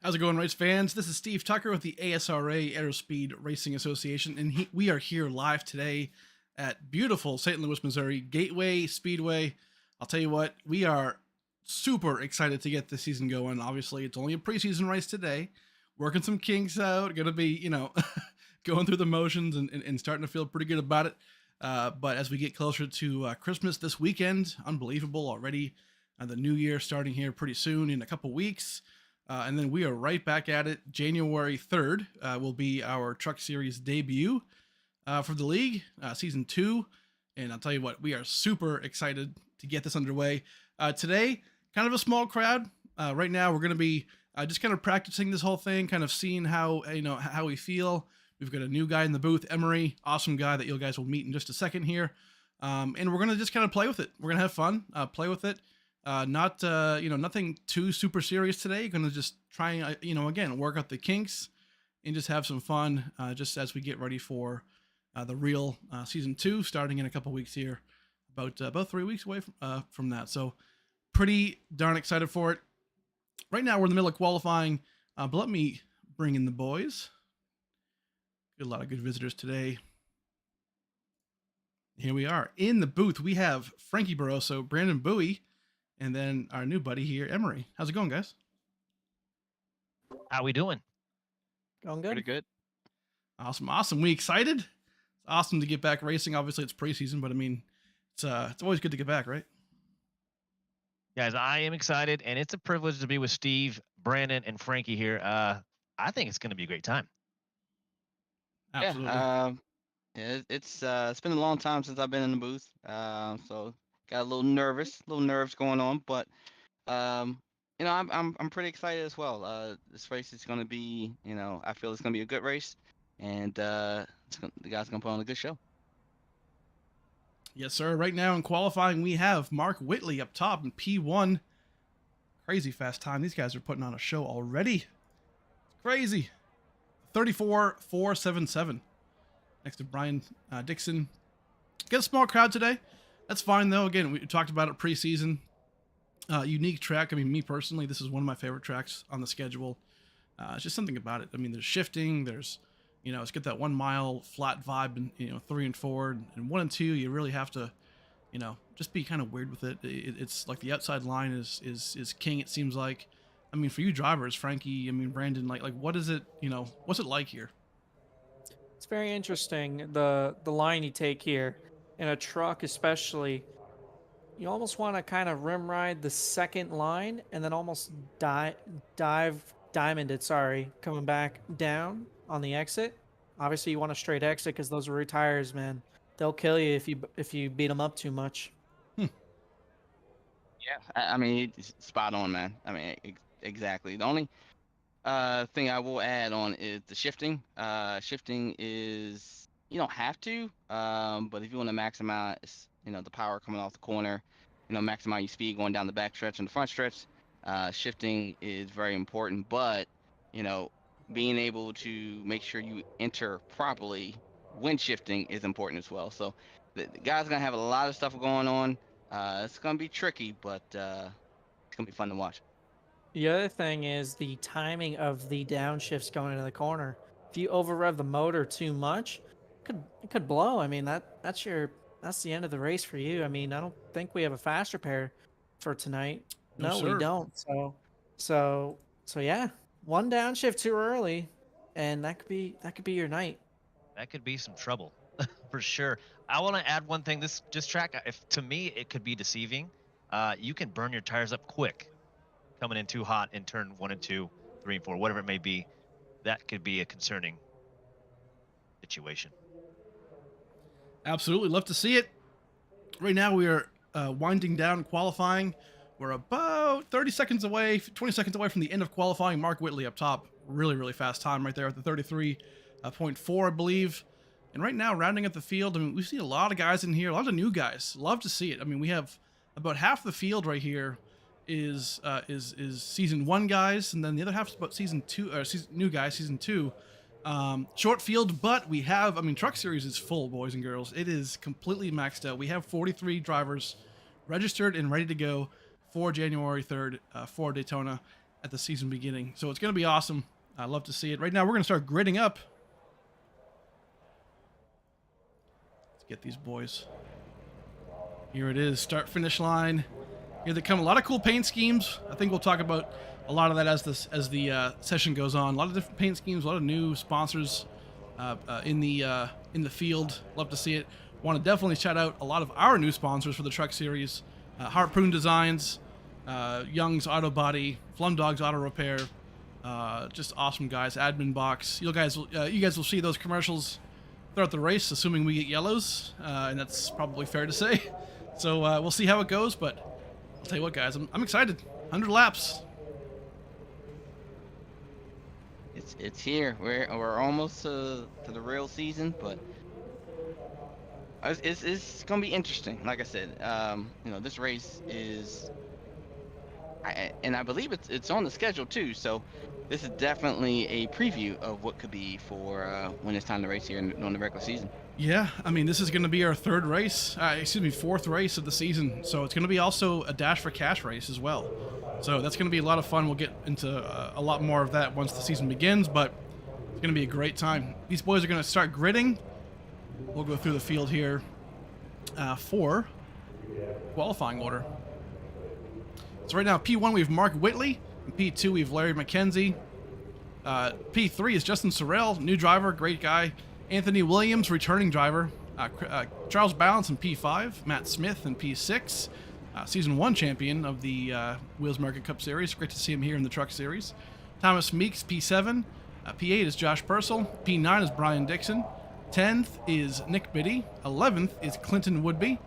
How's it going, race fans? This is Steve Tucker with the ASRA Aerospeed Racing Association, and we are here live today at beautiful St. Louis, Missouri, Gateway Speedway. I'll tell you what, we are super excited to get this season going. Obviously, it's only a preseason race today. Working some kinks out, gonna be, going through the motions and starting to feel pretty good about it. But as we get closer to Christmas this weekend, unbelievable already. The new year starting here pretty soon in a couple weeks. And then we are right back at it. January 3rd will be our Truck Series debut for the league, Season 2. And I'll tell you what, we are super excited to get this underway. Today, kind of a small crowd. Right now, we're going to be just kind of practicing this whole thing, kind of seeing how we feel. We've got a new guy in the booth, Emery, awesome guy that you guys will meet in just a second here. And we're going to just kind of play with it. We're going to have fun, play with it. Nothing too super serious today. Going to just try and, again, work out the kinks and just have some fun just as we get ready for the real Season 2 starting in a couple weeks here, about 3 weeks away from that. So pretty darn excited for it. Right now we're in the middle of qualifying, but let me bring in the boys. Got a lot of good visitors today. Here we are in the booth. We have Frankie Barroso, Brandon Bowie, and then our new buddy here, Emery. How's it going, guys? How we doing? Going good. Pretty good. Awesome. We excited? It's awesome to get back racing. Obviously, it's preseason, but I mean, it's always good to get back, right? Guys, I am excited, and it's a privilege to be with Steve, Brandon, and Frankie here. I think it's going to be a great time. Absolutely. It's been a long time since I've been in the booth, so got a little nerves going on, but I'm pretty excited as well. This race is going to be, I feel it's going to be a good race, and the guys going to put on a good show. Yes, sir. Right now in qualifying, we have Mark Whitley up top in P1. Crazy fast time. These guys are putting on a show already. It's crazy. 34.477. Next to Brian Dixon. Got a small crowd today. That's fine, though. Again, we talked about it preseason. Unique track. I mean, me personally, this is one of my favorite tracks on the schedule. It's just something about it. I mean, there's shifting. There's, it's got that 1 mile flat vibe, and 3 and 4, and 1 and 2. You really have to, just be kind of weird with it. It's like the outside line is king. It seems like. I mean, for you drivers, Frankie. I mean, Brandon. Like what is it? What's it like here? It's very interesting, the line you take here. In a truck especially, you almost want to kind of rim ride the second line and then almost diamond it, coming back down on the exit. Obviously, you want a straight exit because those rear tires, man, they'll kill you if you beat them up too much. Yeah, I mean, it's spot on, man. I mean, exactly. The only thing I will add on is the shifting. Shifting is, you don't have to, but if you want to maximize, the power coming off the corner, maximize your speed going down the back stretch and the front stretch, shifting is very important. But, being able to make sure you enter properly when shifting is important as well. So the guys are going to have a lot of stuff going on. It's going to be tricky, but it's going to be fun to watch. The other thing is the timing of the downshifts going into the corner. If you over rev the motor too much, it could blow. I mean, that's the end of the race for you. I mean, I don't think we have a faster pair for tonight. No, we don't. So yeah, one downshift too early, and that could be your night. That could be some trouble, for sure. I want to add one thing. This track, to me, it could be deceiving. You can burn your tires up quick, coming in too hot in turn 1 and 2, 3 and 4, whatever it may be. That could be a concerning situation. Absolutely. Love to see it. Right now we are winding down qualifying. We're about 30 seconds away, 20 seconds away from the end of qualifying. Mark Whitley up top. Really, really fast time right there at the 33.4, I believe. And right now, rounding up the field, I mean, we've seen a lot of guys in here, a lot of new guys. Love to see it. I mean, we have about half the field right here is Season 1 guys, and then the other half is about Season 2, or new guys, Season 2. Short field, but we have, Truck Series is full, boys and girls. It is completely maxed out. We have 43 drivers registered and ready to go for January 3rd for Daytona. at the season beginning. So it's going to be awesome. I love to see it. Right now, we're going to start gridding up. Let's get these boys. Here it is, start finish line. Here they come. A lot of cool paint schemes. I think we'll talk about a lot of that as the session goes on. A lot of different paint schemes, a lot of new sponsors in the field. Love to see it. Want to definitely shout out a lot of our new sponsors for the Truck Series: Harpoon Designs, Young's Auto Body, Flumdog's Auto Repair. Just awesome guys. Admin Box. You guys will see those commercials throughout the race, assuming we get yellows, and that's probably fair to say. So we'll see how it goes, but I'll tell you what, guys, I'm excited. 100 laps. It's here. We're almost to the real season, but it's gonna be interesting. Like I said, this race is, and I believe it's on the schedule too. So this is definitely a preview of what could be for when it's time to race here on the regular season. Yeah, I mean, this is going to be our fourth race of the season. So it's going to be also a Dash for Cash race as well. So that's going to be a lot of fun. We'll get into a lot more of that once the season begins, but it's going to be a great time. These boys are going to start gridding. We'll go through the field here for qualifying order. So right now, P1, we have Mark Whitley. In P2, we have Larry McKenzie. P3 is Justin Sorrell, new driver, great guy. Anthony Williams, returning driver. Charles Balance in P5. Matt Smith in P6. Season 1 champion of the Wheels America Cup Series. Great to see him here in the Truck Series. Thomas Meeks, P7. P8 is Josh Purcell. P9 is Brian Dixon. 10th is Nick Biddy. 11th is Clinton Woodby.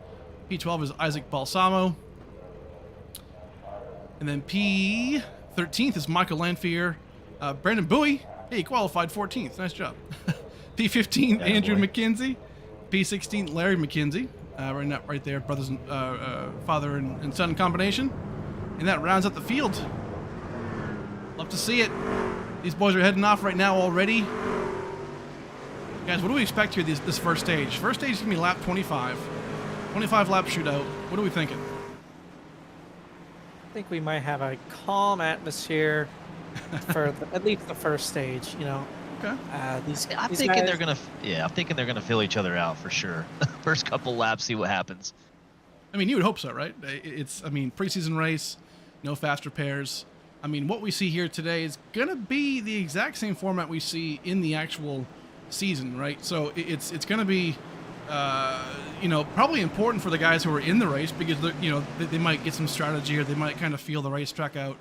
P12 is Isaac Balsamo. And then P13th is Michael Lanphier. Brandon Bowie, hey, he qualified 14th. Nice job. P15, Yeah, Andrew boy. McKenzie. P16, Larry McKenzie. Right there, brothers and father and son combination. And that rounds up the field. Love to see it. These boys are heading off right now already. Guys, what do we expect here this first stage? First stage is going to be lap 25. 25 lap shootout. What are we thinking? I think we might have a calm atmosphere for at least the first stage. Okay. I'm thinking they're gonna fill each other out for sure. First couple laps, see what happens. I mean, you would hope so, right? Preseason race, no fast repairs. I mean, what we see here today is going to be the exact same format we see in the actual season, right? So it's going to be, probably important for the guys who are in the race because, they might get some strategy or they might kind of feel the racetrack out.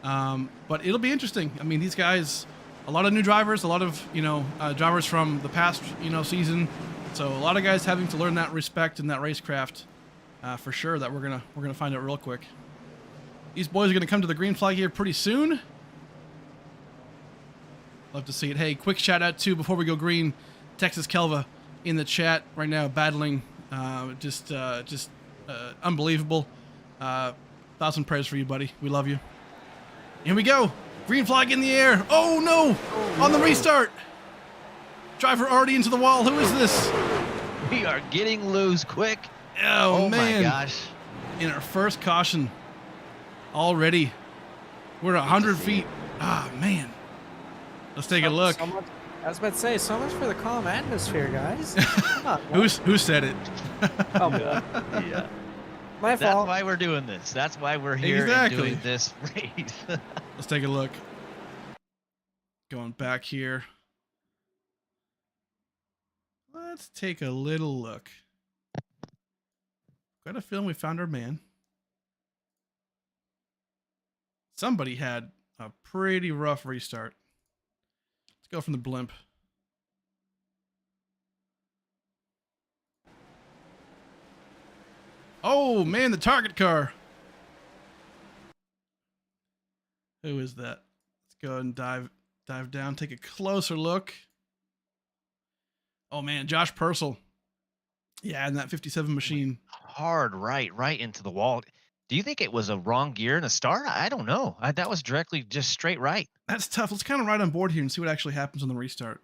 But it'll be interesting. I mean, these guys, a lot of new drivers, a lot of, drivers from the past, season. So a lot of guys having to learn that respect and that racecraft. For sure that we're gonna find out real quick. These boys are gonna come to the green flag here pretty soon. Love to see it. Hey, quick shout out to, before we go green, Texas Kelva in the chat right now battling, just unbelievable. 1,000 prayers for you, buddy. We love you. Here we go. Green flag in the air. Oh no! On the restart. Driver already into the wall. Who is this? We are getting loose quick. Oh man. My gosh. In our first caution already. We're 100 feet. Ah, man. Let's take a look. I was about to say, so much for the calm atmosphere, guys. Come on, Who said it? Oh, God. Yeah. My That's fault. why we're doing this. That's why we're here Exactly. and doing this race. Let's take a look. Going back here. Let's take a little look. Got a feeling we found our man. Somebody had a pretty rough restart. Let's go from the blimp. Oh man, the target car. Who is that? Let's go ahead and dive down, take a closer look. Oh man, Josh Purcell. Yeah, in that 57 machine. Hard right into the wall. Do you think it was a wrong gear in a start? I don't know. That was directly just straight right. That's tough. Let's kind of ride on board here and see what actually happens on the restart.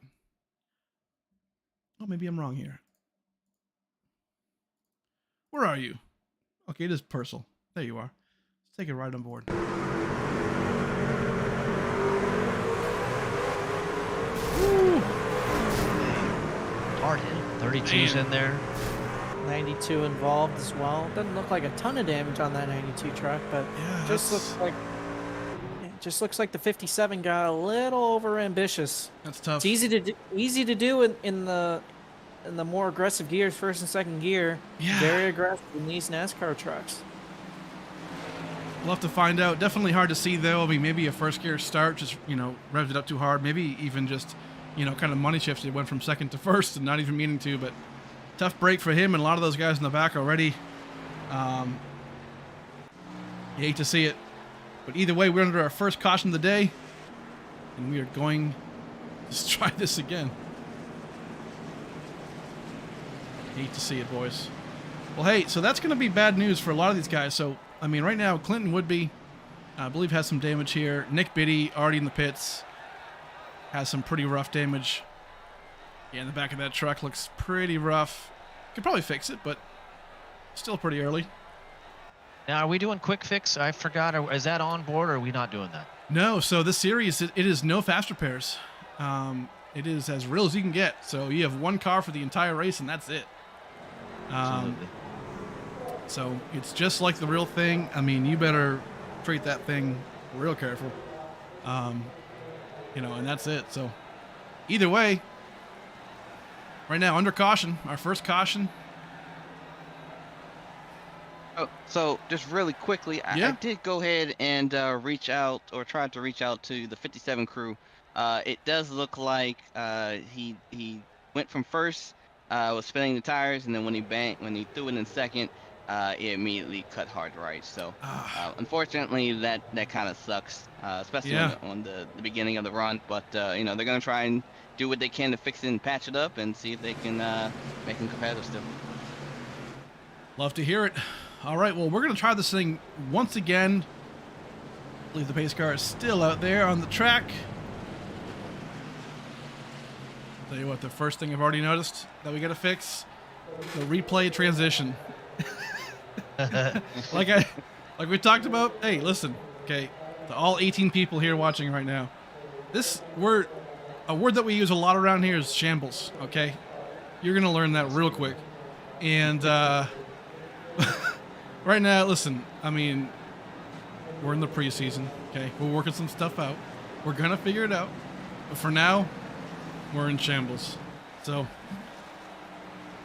Oh, maybe I'm wrong here. Where are you? Okay, it is Purcell. There you are. Let's take a ride on board. hard hit. 32's in there. 92 involved as well. Doesn't look like a ton of damage on that 92 truck, but Yeah, just looks like the 57 got a little over ambitious. that's tough. It's easy to do in the more aggressive gears, first and second gear. Yeah. Very aggressive in these NASCAR trucks. We'll have to find out. Definitely hard to see though. I mean, maybe a first gear start just revved it up too hard. Maybe even just kind of money shifted. Went from second to first and not even meaning to. But tough break for him and a lot of those guys in the back already. You hate to see it, but either way, we're under our first caution of the day, and we are going to try this again. Hate to see it, boys. Well, hey, so that's going to be bad news for a lot of these guys. So, I mean, right now, Clinton Woodby, I believe, has some damage here. Nick Biddy, already in the pits, has some pretty rough damage. Yeah, in the back of that truck looks pretty rough. Could probably fix it, but still pretty early. Now, are we doing quick fix? I forgot. Is that on board, or are we not doing that? No, so this series, it is no fast repairs. It is as real as you can get. So you have one car for the entire race, and that's it. Absolutely. So it's just like the real thing. I mean, you better treat that thing real careful. And that's it. So either way, right now under caution, our first caution. Oh, so just really quickly, Yeah. I did go ahead and reach out, or tried to reach out to the 57 crew. It does look like he went from first, was spinning the tires, and then when he threw it in second, it immediately cut hard right. So unfortunately, that kind of sucks, especially on the beginning of the run. But they're gonna try and do what they can to fix it and patch it up, and see if they can make them competitive still. Love to hear it. All right, well, we're going to try this thing once again. I believe the pace car is still out there on the track. Tell you what, the first thing I've already noticed that we got to fix, the replay transition. like we talked about. Hey, listen, okay, to all 18 people here watching right now, a word that we use a lot around here is shambles. Okay, you're gonna learn that real quick. And right now, listen, I mean, we're in the preseason. Okay, we're working some stuff out. We're gonna figure it out. But for now, we're in shambles. So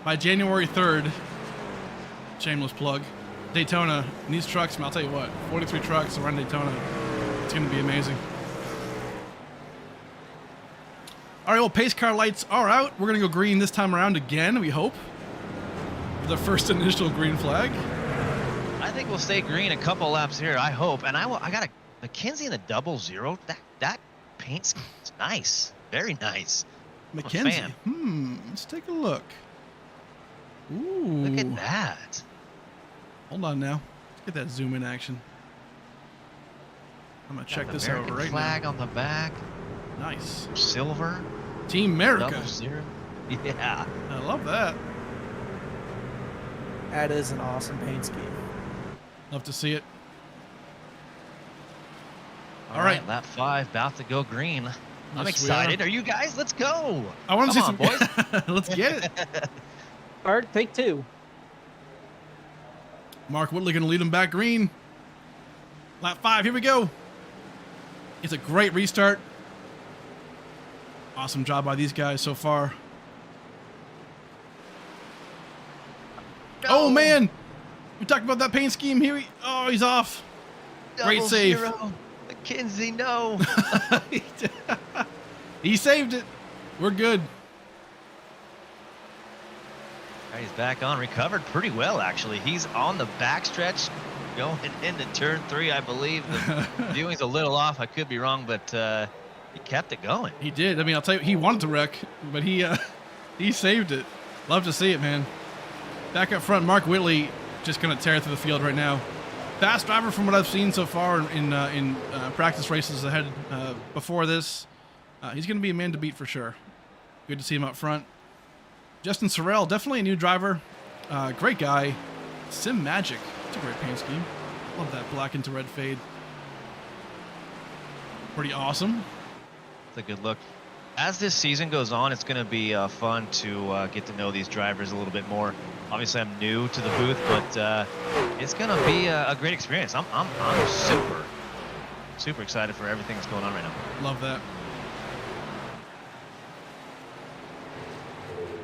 by January 3rd, shameless plug, Daytona, and these trucks, I'll tell you what, 43 trucks around Daytona, it's going to be amazing. All right, well, pace car lights are out. We're going to go green this time around again, we hope. The first initial green flag. I think we'll stay green a couple laps here, I hope. And I got a McKenzie in the 00. That paint scheme is nice. Very nice. McKenzie. Let's take a look. Ooh. Look at that. Hold on now. Let's get that zoom in action. I'm going to check this out right flag now. on the back. Nice. Silver. Team America. 00. Yeah. I love that. That is an awesome paint scheme. Love to see it. All right. Lap 5, about to go green. I'm excited. Are you guys? Let's go. I want to see some boys. Let's get it. Art, take 2. Mark Whitley going to lead him back green. Lap 5, here we go. It's a great restart. Awesome job by these guys so far. No. Oh, man. We talked about that paint scheme here. Oh, he's off. Great save. 00. McKenzie, no. He saved it. We're good. He's back on, recovered pretty well, actually. He's on the backstretch going into turn 3, I believe. The viewing's a little off. I could be wrong, but he kept it going. He did. I mean, I'll tell you, he wanted to wreck, but he saved it. Love to see it, man. Back up front, Mark Whitley just going to tear through the field right now. Fast driver from what I've seen so far in practice races ahead before this. He's going to be a man to beat for sure. Good to see him up front. Justin Sorrell, definitely a new driver. Great guy. Sim Magic. It's a great paint scheme. Love that black into red fade. Pretty awesome. It's a good look. As this season goes on, it's going to be fun to get to know these drivers a little bit more. Obviously, I'm new to the booth, but it's going to be a great experience. I'm super excited for everything that's going on right now. Love that.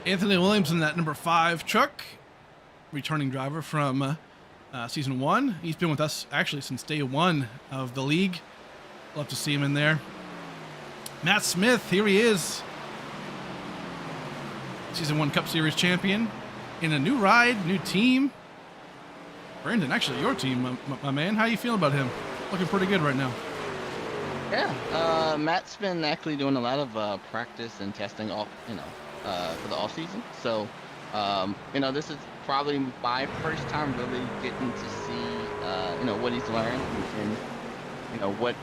Anthony Williams in that number 5 truck, returning driver from season 1. He's been with us actually since day 1 of the league. Love to see him in there. Matt Smith, here he is. Season 1 Cup Series champion in a new ride, new team. Brandon, actually your team, my man. How you feeling about him? Looking pretty good right now. Yeah, Matt's been actually doing a lot of practice and testing off, for the off season. So, this is probably my first time really getting to see, what he's learned and what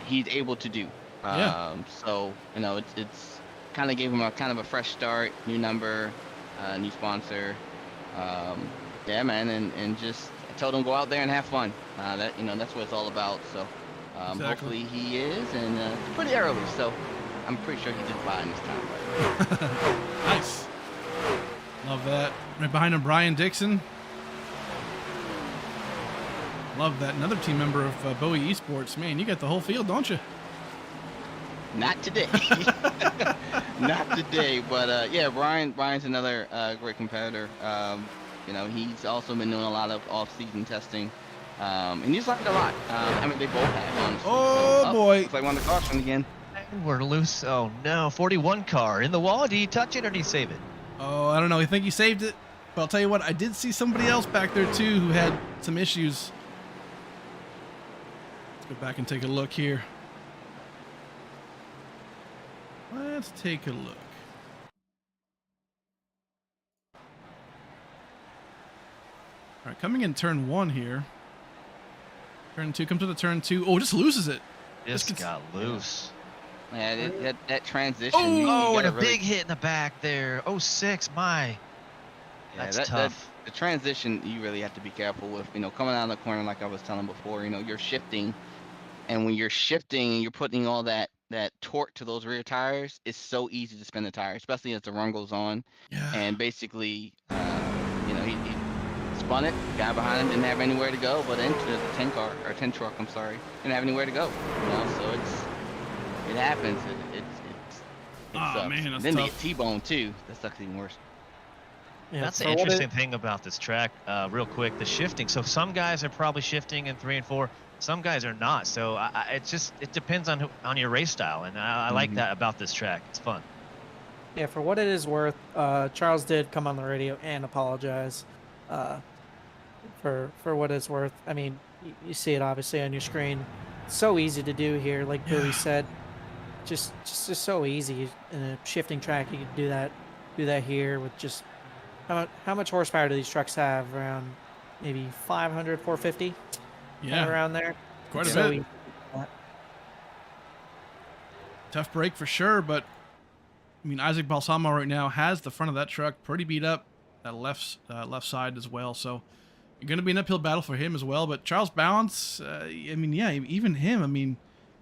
he's able to do. So, it's kind of gave him a kind of a fresh start, new number, new sponsor. Yeah, man, and just I told him go out there and have fun. That's what it's all about. So. Exactly. Hopefully he is, and it's pretty early, so I'm pretty sure he did fine this time. Nice. Love that. Right behind him, Brian Dixon. Love that. Another team member of Bowie Esports. Man, you got the whole field, don't you? Not today. Not today, but yeah, Brian's another great competitor. He's also been doing a lot of off-season testing. And he's learned a lot. They both have, honestly. Oh, boy. Looks like one of the caution again. And we're loose. Oh, no. 41 car in the wall. Did he touch it or did he save it? Oh, I don't know. I think he saved it. But I'll tell you what, I did see somebody else back there, too, who had some issues. Let's go back and take a look here. Let's take a look. All right, coming in turn 1 here. Turn 2, come to the turn 2. Oh, just loses it. Just got loose. Yeah, that transition. Oh, and a really... big hit in the back there. Oh, 6, my. That's tough. The transition, you really have to be careful with. Coming out of the corner, like I was telling before, you're shifting. And when you're shifting and you're putting all that torque to those rear tires, it's so easy to spin the tire, especially as the run goes on. Yeah. And basically, he spun it. Guy behind him didn't have anywhere to go, but into the 10 truck, didn't have anywhere to go. So it happens. It sucks. Man, that's then tough. they get T-boned too. That sucks even worse. Yeah, That's the interesting thing about this track, real quick, the shifting. So some guys are probably shifting in 3 and 4. Some guys are not. So it depends on your race style, and I like that about this track. It's fun. Yeah, for what it is worth, Charles did come on the radio and apologize. For what it's worth. I mean, you see it obviously on your screen. It's so easy to do here, like Billy said. Just so easy in a shifting track. You can do that here with just how much horsepower do these trucks have? Around maybe 500, 450. Yeah, around there. Quite a So bit. Tough break for sure, but I mean, Isaac Balsamo right now has the front of that truck pretty beat up, that left side as well. So you're going to be an uphill battle for him as well. But Charles Balance, even him. I mean,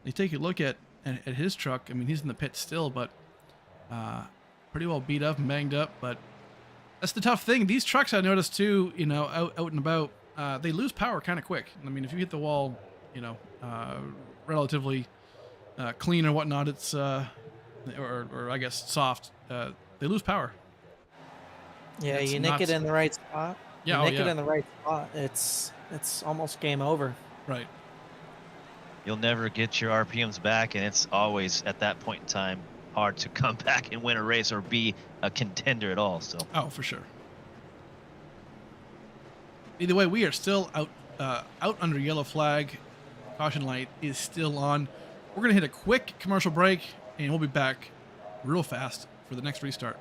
you take a look at his truck. I mean, he's in the pit still, but pretty well beat up and banged up. But that's the tough thing. These trucks, I noticed too, out and about, they lose power kind of quick. I mean, if you hit the wall, relatively clean or whatnot, it's or I guess soft, they lose power. Yeah, It's you nick nuts. it in the right spot. Yeah, you nick it in the right spot. It's almost game over. Right. You'll never get your RPMs back, and it's always at that point in time hard to come back and win a race or be a contender at all. So. Oh, for sure. Either way, we are still out under yellow flag. Caution light is still on. We're gonna hit a quick commercial break, and we'll be back real fast for the next restart.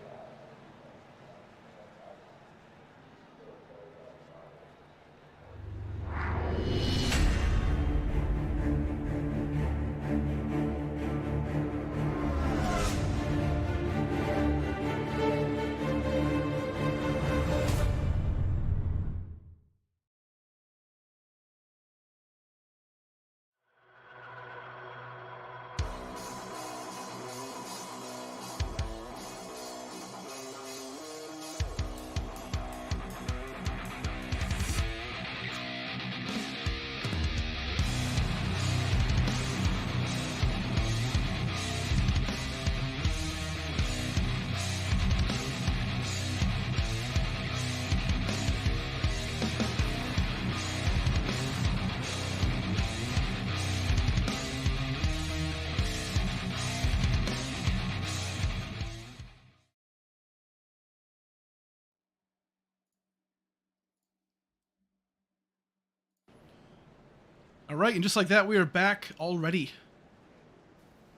All right, and just like that, we are back already.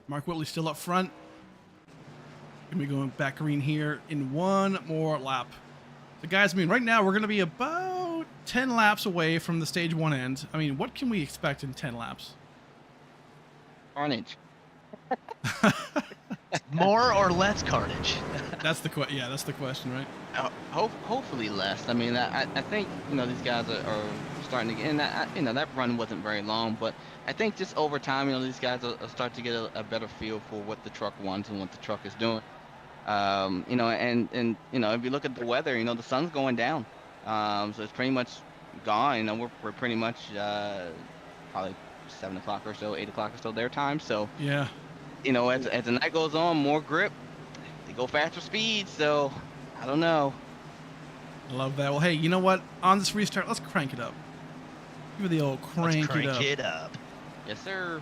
Mark Whitley still up front. Gonna be going back green here in one more lap. So guys, I mean, right now we're gonna be about 10 laps away from the stage 1 end. I mean, what can we expect in 10 laps? Carnage. More or less carnage? That's the that's the question, right? Hopefully less. I mean, I think these guys are starting to get, and that run wasn't very long, but I think just over time, these guys will start to get a better feel for what the truck wants and what the truck is doing. And if you look at the weather, the sun's going down, so it's pretty much gone. We're pretty much probably 7 o'clock or so, 8 o'clock or so their time. So Yeah. as the night goes on, more grip, they go faster speeds. So I don't know. I love that. Well, hey, you know what? On this restart, let's crank it up. Give it the old crank, it up. Yes, sir.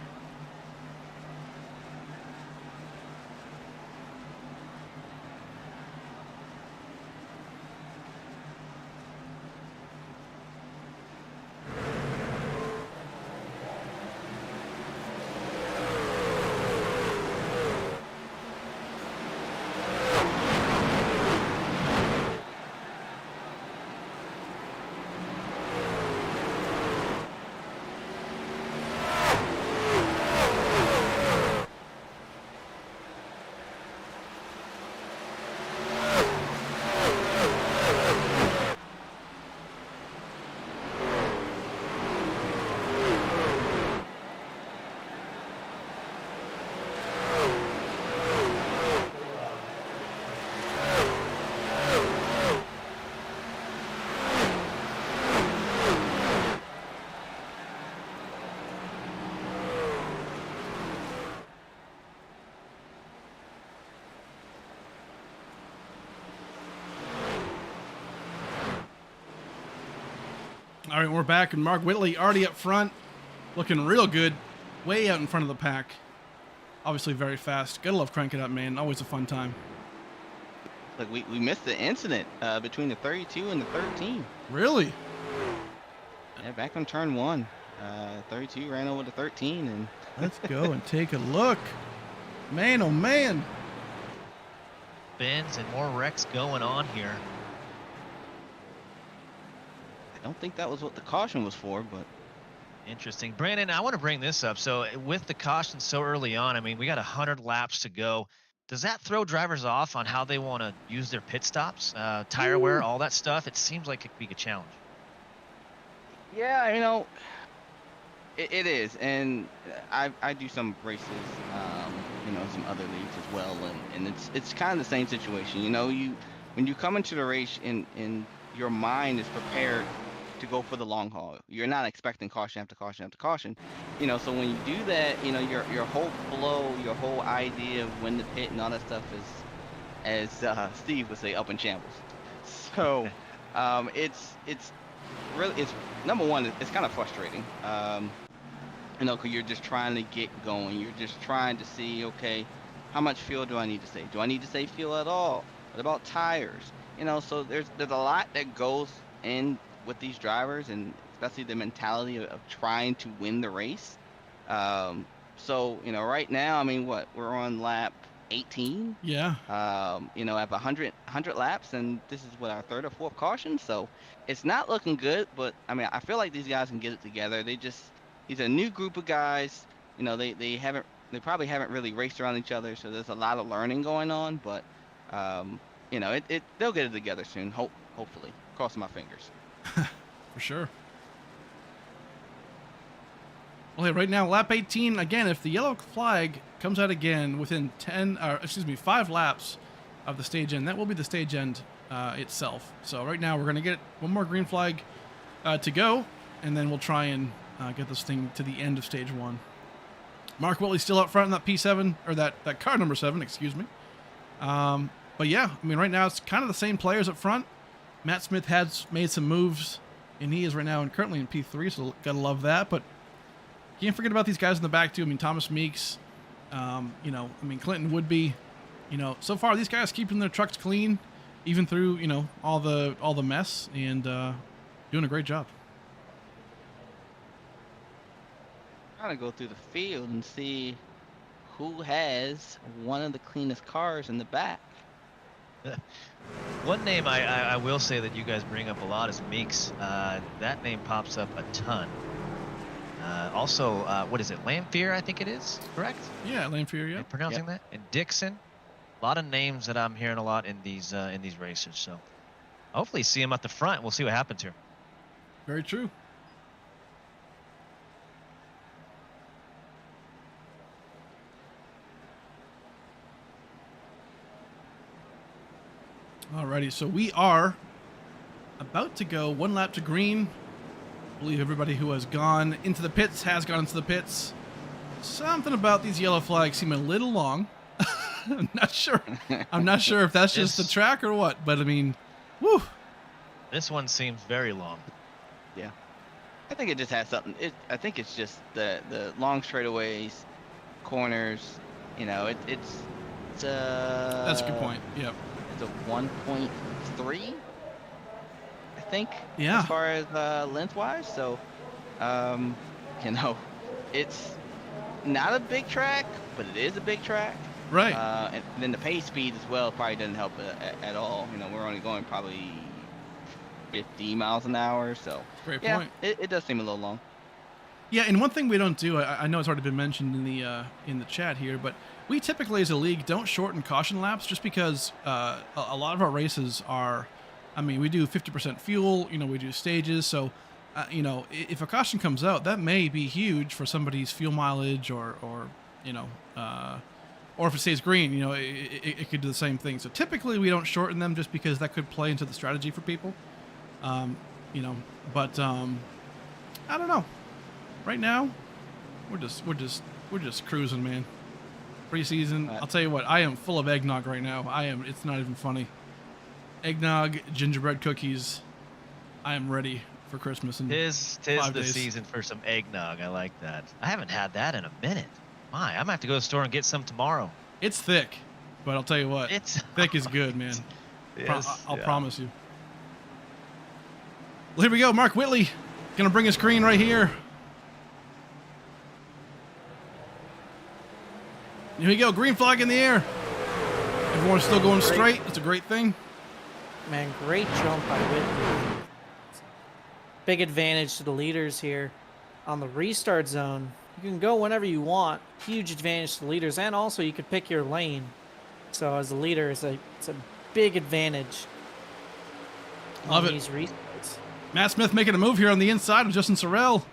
All right, we're back, and Mark Whitley already up front, looking real good, way out in front of the pack. Obviously very fast. Gotta love crank it up, man. Always a fun time. Look, we missed the incident between the 32 and the 13. Really? Yeah, back on turn 1. 32 ran over the 13, and Let's go and take a look. Man, oh man. Bends and more wrecks going on here. I don't think that was what the caution was for, but Interesting. Brandon, I want to bring this up. So with the caution so early on, I mean, we got 100 laps to go. Does that throw drivers off on how they want to use their pit stops, tire wear, all that stuff? It seems like it could be a challenge. yeah, it is, and I do some races, some other leagues as well, and it's kind of the same situation. When you come into the race and your mind is prepared to go for the long haul, you're not expecting caution after caution after caution. So when you do that, your whole flow, your whole idea of when to pit and all that stuff is, as Steve would say, up in shambles. So it's really, it's number one, it's kind of frustrating. Because you're just trying to get going. You're just trying to see, okay, how much fuel do I need to save? Do I need to save fuel at all? What about tires? So there's a lot that goes in with these drivers, and especially the mentality of trying to win the race. So right now, I mean, we're on lap 18. Yeah. At 100 laps, and this is our third or fourth caution. So it's not looking good, but I mean, I feel like these guys can get it together. He's a new group of guys. They probably haven't really raced around each other, so there's a lot of learning going on. But they'll get it together soon. Hopefully, crossing my fingers. For sure. Well, hey, right now, lap 18, again, if the yellow flag comes out again within 5 laps of the stage end, that will be the stage end itself. So right now, we're going to get one more green flag to go, and then we'll try and get this thing to the end of stage 1. Mark Whitley's still up front in that P7, or that car number 7, excuse me. But yeah, I mean, right now, it's kind of the same players up front. Matt Smith has made some moves, and he is right now currently in P3, so gotta love that. But can't forget about these guys in the back too. I mean, Thomas Meeks, Clinton Woodby. So far these guys keeping their trucks clean, even through all the mess, and doing a great job. trying to go through the field and see who has one of the cleanest cars in the back. One name I will say that you guys bring up a lot is Meeks. That name pops up a ton. Also, what is it? Lamphere, I think it is, correct? Yeah, Lamphere, Am yeah. I pronouncing that? And Dixon. A lot of names that I'm hearing a lot in these races. So hopefully see him at the front. We'll see what happens here. Very true. Alrighty, so we are about to go 1 lap to green. I believe everybody who has gone into the pits has gone into the pits. Something about these yellow flags seem a little long. I'm not sure. I'm not sure if that's just the track or what, but I mean, whew. This one seems very long. Yeah. I think it just has something. I think it's just the long straightaways, corners. You know, it's That's a good point. Yep. It's a 1.3, I think. Yeah. As far as lengthwise, so you know, it's not a big track, but it is a big track. Right. And then the pace speed as well probably doesn't help at all. You know, we're only going probably 50 miles an hour, so Great yeah, point. it does seem a little long. Yeah, and one thing we don't do, I know it's already been mentioned in the chat here, but we typically as a league don't shorten caution laps just because a lot of our races are, I mean, we do 50% fuel, you know, we do stages, so you know, if a caution comes out, that may be huge for somebody's fuel mileage or you know, or if it stays green, you know, it could do the same thing. So typically we don't shorten them just because that could play into the strategy for people, you know, but I don't know. Right now, we're just cruising, man. Preseason. I'll tell you what, I am full of eggnog right now. It's not even funny. Eggnog, gingerbread cookies. I am ready for Christmas in Tis 5 the days. season for some eggnog. I like that. I haven't had that in a minute. My, I'm gonna have to go to the store and get some tomorrow. It's thick, but I'll tell you what, It's thick is good, man. Yes, I'll yeah. promise you. Well, here we go. Mark Whitley gonna bring his green right here. Here we go. Green flag in the air. Everyone's still going straight. That's a great thing. Man, great jump by Whitney. Big advantage to the leaders here. On the restart zone, you can go whenever you want. Huge advantage to the leaders, and also you could pick your lane. So as a leader, it's a big advantage. Love on it. These restarts. Matt Smith making a move here on the inside of Justin Sorrell.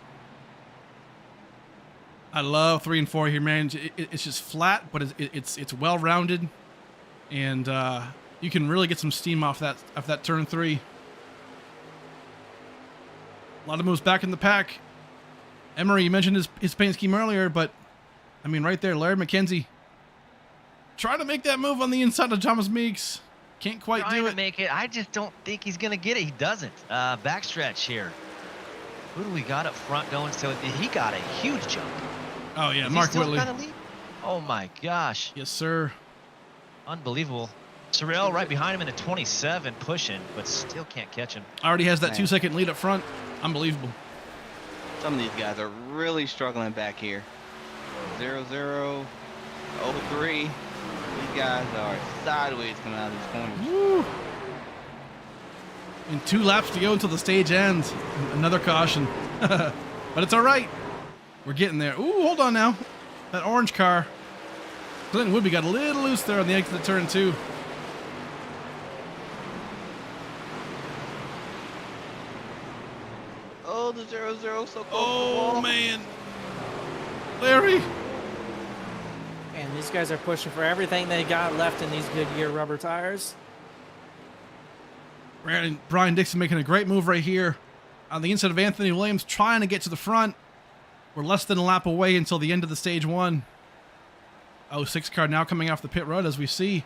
I love 3 and 4 here, man. It's just flat, but it's well rounded, and you can really get some steam off that turn 3. A lot of moves back in the pack. Emery, you mentioned his paint scheme earlier, but I mean, right there, Larry McKenzie trying to make that move on the inside of Thomas Meeks. Can't quite Trying do to it. make it. I just don't think he's gonna get it. He doesn't. Backstretch here. Who do we got up front going? So he got a huge jump. Oh yeah, Is he Mark still Whitley. got a lead? Oh my gosh, Yes, sir. unbelievable. Sorrell right behind him in a 27, pushing, but still can't catch him. Already has that Man. 2-second lead up front. Unbelievable. Some of these guys are really struggling back here. 0-0, 0-3. These guys are sideways coming out of these corners. Woo. And 2 laps to go until the stage ends. Another caution. But it's all right. We're getting there. Ooh, hold on now. That orange car. Clinton Woodby got a little loose there on the exit of turn 2. Oh, the 0-0 so close to the Oh, wall. man. Larry. And these guys are pushing for everything they got left in these Goodyear rubber tires. Brian Dixon making a great move right here on the inside of Anthony Williams, trying to get to the front. We're less than a lap away until the end of the stage 1. 06 car now coming off the pit road as we see.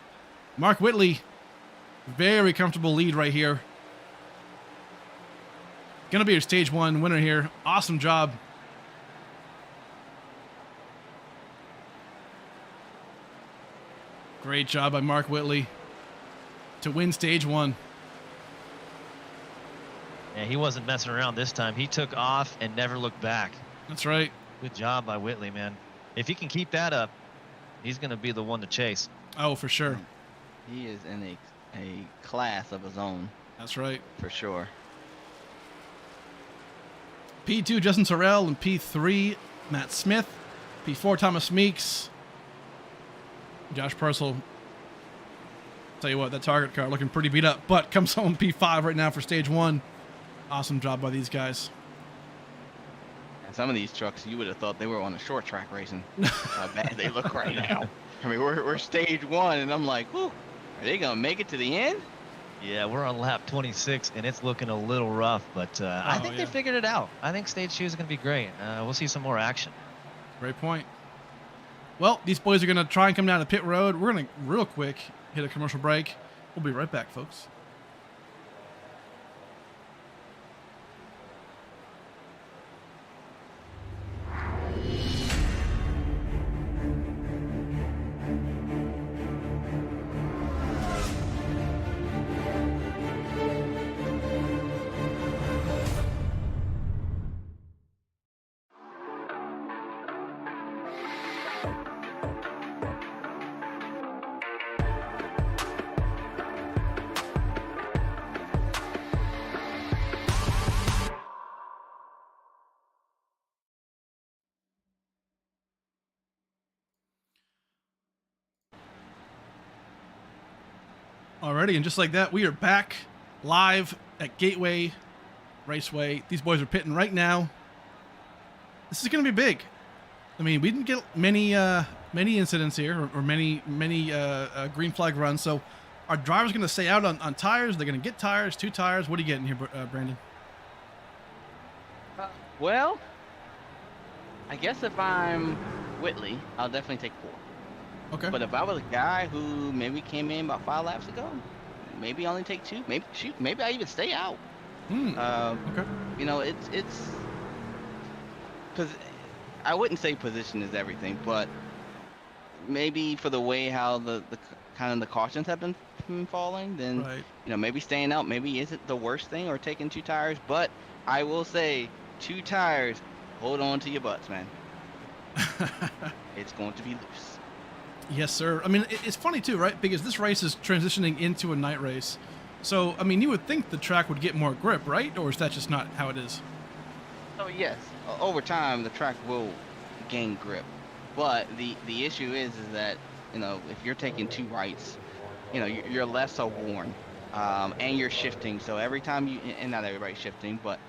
Mark Whitley, very comfortable lead right here. Gonna be your stage 1 winner here. Awesome job. Great job by Mark Whitley to win stage 1. Yeah, he wasn't messing around this time. He took off and never looked back. That's right. Good job by Whitley, man. If he can keep that up, he's going to be the one to chase. Oh, for sure. He is in a class of his own. That's right. For sure. P2, Justin Sorrell, and P3, Matt Smith. P4, Thomas Meeks. Josh Purcell. Tell you what, that target car looking pretty beat up, but comes home P5 right now for stage 1. Awesome job by these guys. And some of these trucks, you would have thought they were on a short track racing. How bad they look right now. I mean, we're stage 1, and I'm like, whew, are they going to make it to the end? Yeah, we're on lap 26, and it's looking a little rough, but I think they figured it out. I think stage 2 is going to be great. We'll see some more action. Great point. Well, these boys are going to try and come down the pit road. We're going to, real quick, hit a commercial break. We'll be right back, folks. Alrighty, and just like that, we are back live at Gateway Raceway. These boys are pitting right now. This is going to be big. I mean, we didn't get many incidents here, or many green flag runs. So, our drivers going to stay out on tires. They're going to get tires, 2 tires. What are you getting here, Brandon? Well, I guess if I'm Whitley, I'll definitely take 4. Okay. But if I was a guy who maybe came in about 5 laps ago, maybe only take 2. Maybe I even stay out. Okay. You know, it's because I wouldn't say position is everything, but maybe for the way how the kind of the cautions have been falling, then you know, maybe staying out maybe isn't the worst thing, or taking 2 tires. But I will say, 2 tires, hold on to your butts, man. It's going to be loose. Yes, sir. I mean, it's funny too, right? Because this race is transitioning into a night race. So, I mean, you would think the track would get more grip, right? Or is that just not how it is? So yes, over time the track will gain grip, but the issue is that, you know, if you're taking 2 rights, you know, you're less so worn, and you're shifting. So every time you, and not everybody's shifting, but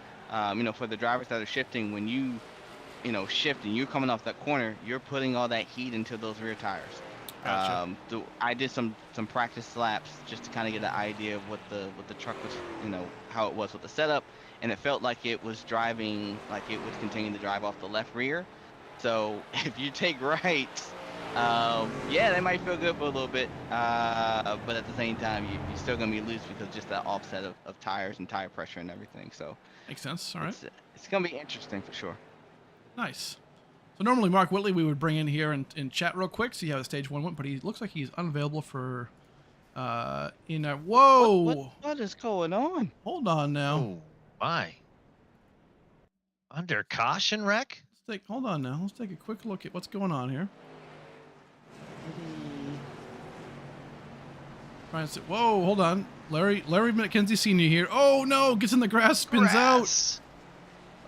you know, for the drivers that are shifting, when you know, shift and you're coming off that corner, you're putting all that heat into those rear tires. Gotcha. I did some practice laps just to kind of get an idea of what the truck was, you know, how it was with the setup, and it felt like it was driving, like it was continuing to drive off the left rear. So if you take rights, yeah, they might feel good for a little bit, but at the same time, you're still gonna be loose because just that offset of tires and tire pressure and everything. So Makes sense. All right. It's gonna be interesting for sure. Nice. So normally Mark Whitley we would bring in here and chat real quick, see how the stage 1 went, but he looks like he's unavailable for whoa! What is going on? Hold on now. Oh my! Under caution wreck? Hold on now. Let's take a quick look at what's going on here. Whoa! Hold on, Larry McKenzie Sr. here. Oh no! Gets in the grass, spins out.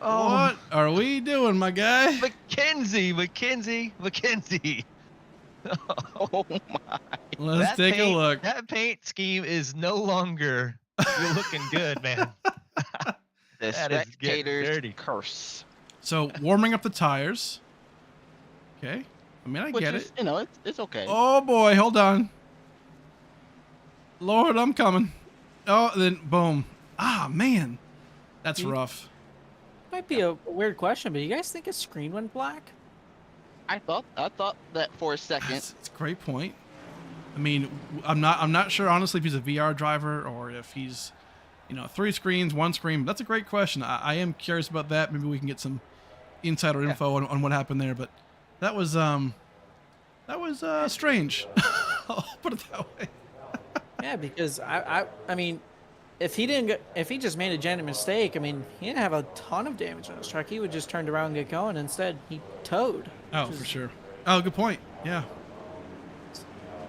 Oh. What are we doing, my guy? McKenzie. Oh my! Let's take a look. That paint scheme is no longer. You're looking good, man. The spectators curse. So warming up the tires. Okay. I mean, I get it. You know, it's okay. Oh boy, hold on. Lord, I'm coming. Oh, then boom. Ah, man, that's rough. Might be a weird question, but you guys think his screen went black? I thought that for a second. That's a great point. I mean, I'm not sure honestly if he's a VR driver or if he's, you know, 3 screens, 1 screen. That's a great question. I am curious about that. Maybe we can get some insider info on what happened there. But that was strange. I'll put it that way. Yeah, because I mean, if he just made a genuine mistake, I mean, he didn't have a ton of damage on his truck. He would just turned around and get going. Instead, he towed. Oh, which for is sure. Oh, good point. Yeah.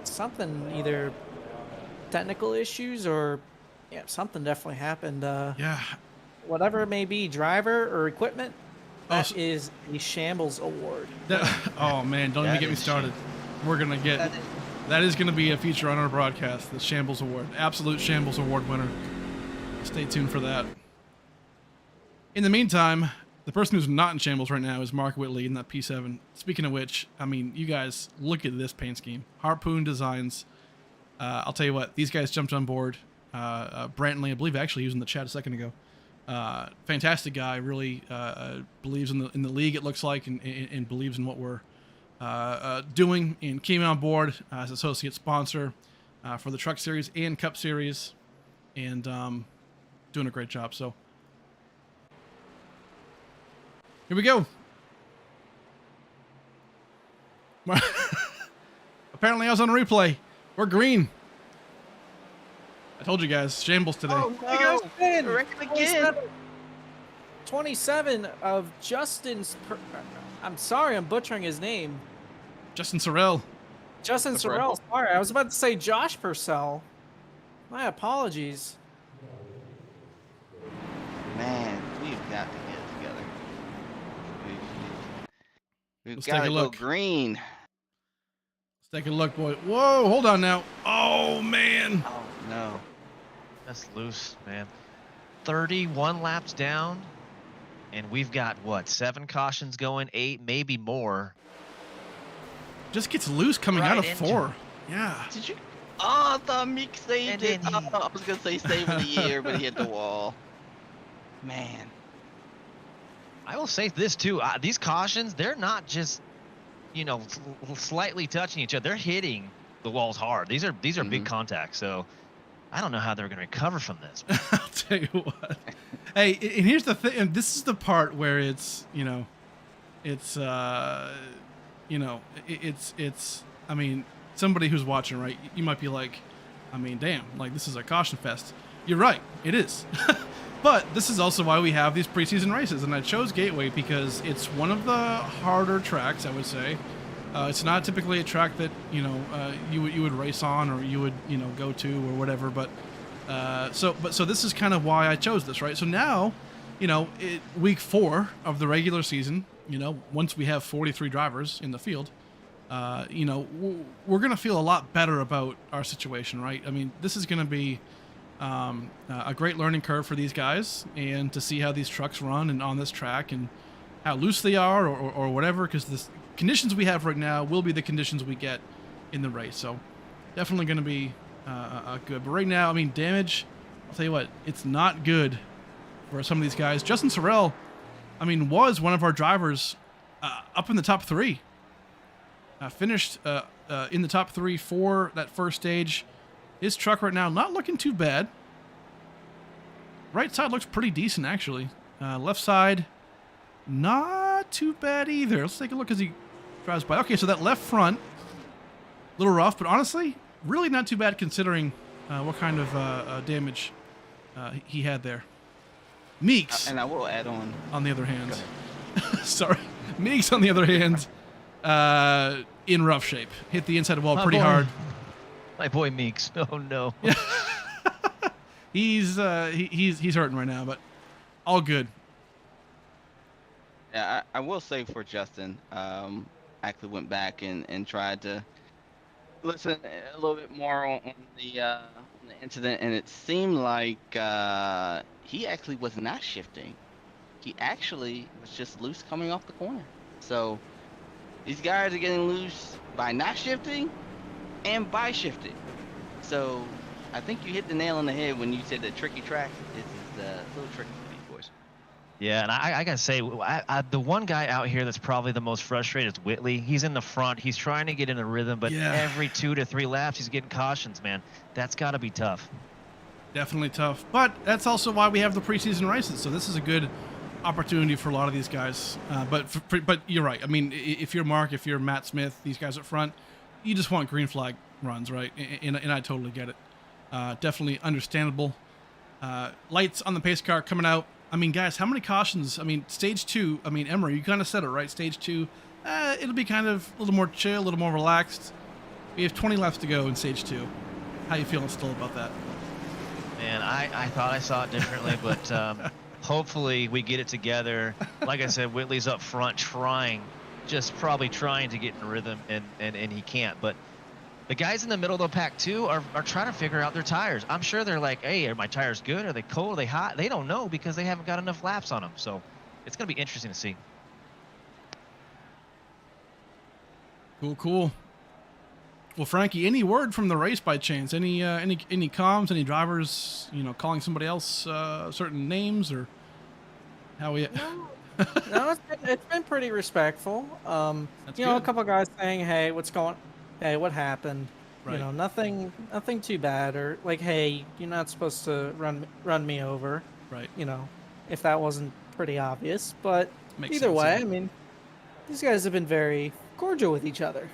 Something, either technical issues or something definitely happened. Yeah. Whatever it may be, driver or equipment, Oh, that is a shambles award. Oh man, don't even That get me is started. We're gonna get that is gonna be a feature on our broadcast. The Shambles Award, absolute Shambles Award winner. Stay tuned for that. In the meantime, the person who's not in shambles right now is Mark Whitley in that P7. Speaking of which, I mean, you guys look at this paint scheme. Harpoon Designs. I'll tell you what, these guys jumped on board. Brantley, I believe, actually he was in the chat a second ago. Fantastic guy, really believes in the league, it looks like, and believes in what we're doing, and came on board as associate sponsor for the Truck Series and Cup Series, and doing a great job. So here we go. Apparently I was on a replay. We're green. I told you guys, shambles today. Oh, You guys no. win. Wrecked again. 27 of Justin's. I'm sorry, I'm butchering his name. Justin Sorrell. Justin The Sorrell. Sorry, I was about to say Josh Purcell. My apologies. Man, we've got to get it together. We've Let's got take to a go look. green. Let's take a look, boy. Whoa, hold on now. Oh, man. Oh, no. That's loose, man. 31 laps down, and we've got what, 7 cautions going, 8, maybe more. Just gets loose coming out of Right into 4. Yeah. Did you? Oh, I thought Meek saved And it. then he- Oh, I was going to say save of the year, but he hit the wall. Man. I will say this too. These cautions, they're not just, you know, slightly touching each other. They're hitting the walls hard. These are big contacts. So I don't know how they're going to recover from this. I'll tell you what. Hey, and here's the thing. And this is the part where it's, it's, I mean, somebody who's watching, right? You might be like, I mean, damn, like this is a caution fest. You're right. It is. But this is also why we have these preseason races, and I chose Gateway because it's one of the harder tracks, I would say. It's not typically a track that you would race on or you would go to or whatever. But so this is kind of why I chose this, right? So now, week 4 of the regular season, once we have 43 drivers in the field, we're gonna feel a lot better about our situation, right? I mean, this is gonna be a great learning curve for these guys, and to see how these trucks run and on this track and how loose they are or whatever, because the conditions we have right now will be the conditions we get in the race. So definitely going to be good. But right now, I mean, damage, I'll tell you what, it's not good for some of these guys. Justin Sorrell, I mean, was one of our drivers up in the top 3. Finished in the top 3 for that first stage. His truck right now not looking too bad. Right side looks pretty decent, actually. Left side, not too bad either. Let's take a look as he drives by. Okay, so that left front, a little rough, but honestly, really not too bad considering what kind of damage he had there. Meeks, And I will add on. the other hand, sorry, Meeks on the other hand, in rough shape. Hit the inside wall pretty hard. My boy Meeks. Oh no. He's hurting right now, but all good. Yeah, I will say for Justin, actually went back and tried to listen a little bit more on the incident, and it seemed like he actually was not shifting. He actually was just loose coming off the corner. So these guys are getting loose by not shifting and by shifting. So I think you hit the nail on the head when you said the tricky track. This is a little tricky for these boys. Yeah, and I gotta say, the one guy out here that's probably the most frustrated is Whitley. He's in the front. He's trying to get in a rhythm, but Yeah. every 2 to 3 laps, he's getting cautions, man. That's got to be tough. Definitely tough, but that's also why we have the preseason races. So this is a good opportunity for a lot of these guys. But you're right. I mean, if you're Mark, if you're Matt Smith, these guys up front, you just want green flag runs, right? And I totally get it. Definitely understandable. Lights on the pace car coming out. I mean, guys, how many cautions? I mean, stage 2, I mean, Emery, you kind of said it, right? Stage 2, it'll be kind of a little more chill, a little more relaxed. We have 20 laps to go in stage 2. How you feeling still about that? Man, I thought I saw it differently, but hopefully we get it together. Like I said, Whitley's up front probably trying to get in rhythm, and he can't. But the guys in the middle of the pack too are trying to figure out their tires. I'm sure they're like, hey, are my tires good? Are they cold? Are they hot? They don't know because they haven't got enough laps on them. So it's going to be interesting to see. Cool. Well, Frankie, any word from the race by chance? Any comms? Any drivers, calling somebody else certain names, or how we? No, it's been pretty respectful. That's A good. couple guys saying, "Hey, Hey, what happened?" Right. Nothing too bad, or like, "Hey, you're not supposed to run me over." Right. If that wasn't pretty obvious, but Makes either sense, way, yeah. I mean, these guys have been very cordial with each other.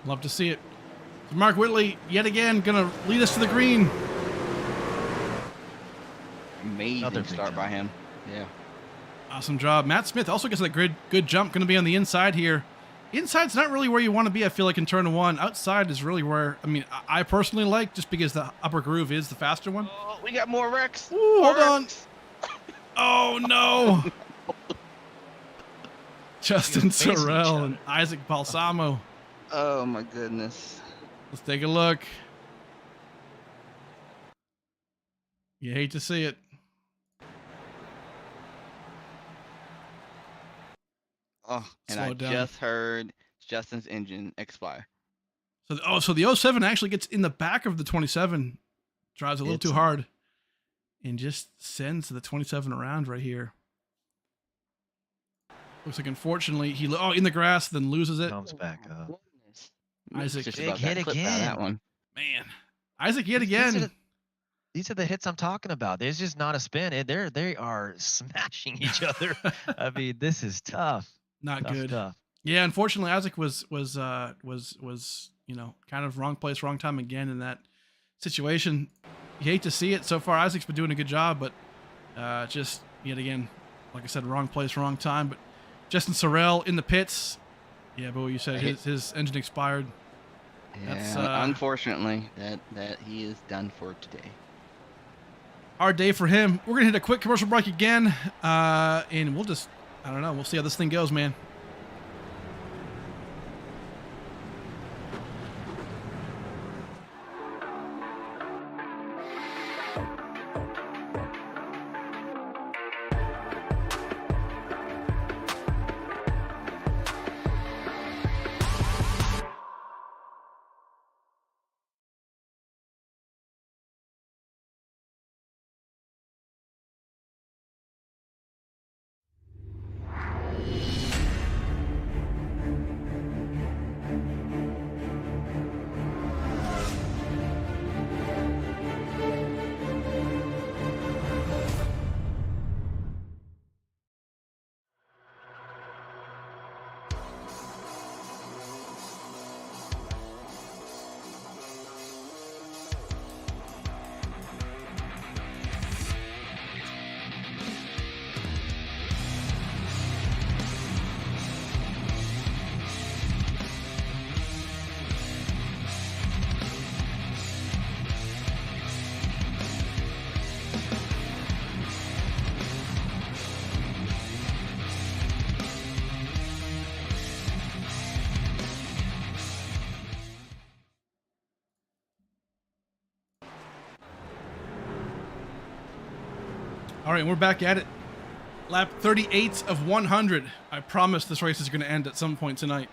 Love to see it. So Mark Whitley, yet again, gonna lead us to the green. Amazing Another big start by jump. him. Yeah. Awesome job. Matt Smith also gets that good jump. Gonna be on the inside here. Inside's not really where you want to be, I feel like, in turn 1. Outside is really where, I mean, I personally like, just because the upper groove is the faster one. Oh, we got more wrecks. Ooh, More hold on. wrecks. Oh, no. Justin Facing each Sorrell other. and Isaac Balsamo. Oh my goodness. Let's take a look. You hate to see it. Oh, and Slow I it down. just heard Justin's engine expire. So the 07 actually gets in the back of the 27, drives a little too hard, and just sends the 27 around right here. Looks like, unfortunately, he in the grass, then loses it. Comes back up. Goodness. Isaac. Just Big about hit got clipped out of again. that one. Man, Isaac yet These again. These are the hits I'm talking about. There's just not a spin. They are smashing each other. I mean, this is tough. Not good. Tough. Yeah, unfortunately, Isaac was kind of wrong place, wrong time again in that situation. You hate to see it. So far, Isaac's been doing a good job, but just yet again, like I said, wrong place, wrong time. But Justin Sorrell in the pits. Yeah, but what you said, his engine expired. That's, Yeah, unfortunately, that he is done for today. Hard day for him. We're gonna hit a quick commercial break again, and we'll just, I don't know, we'll see how this thing goes, man. All right, we're back at it. Lap 38 of 100. I promise this race is going to end at some point tonight.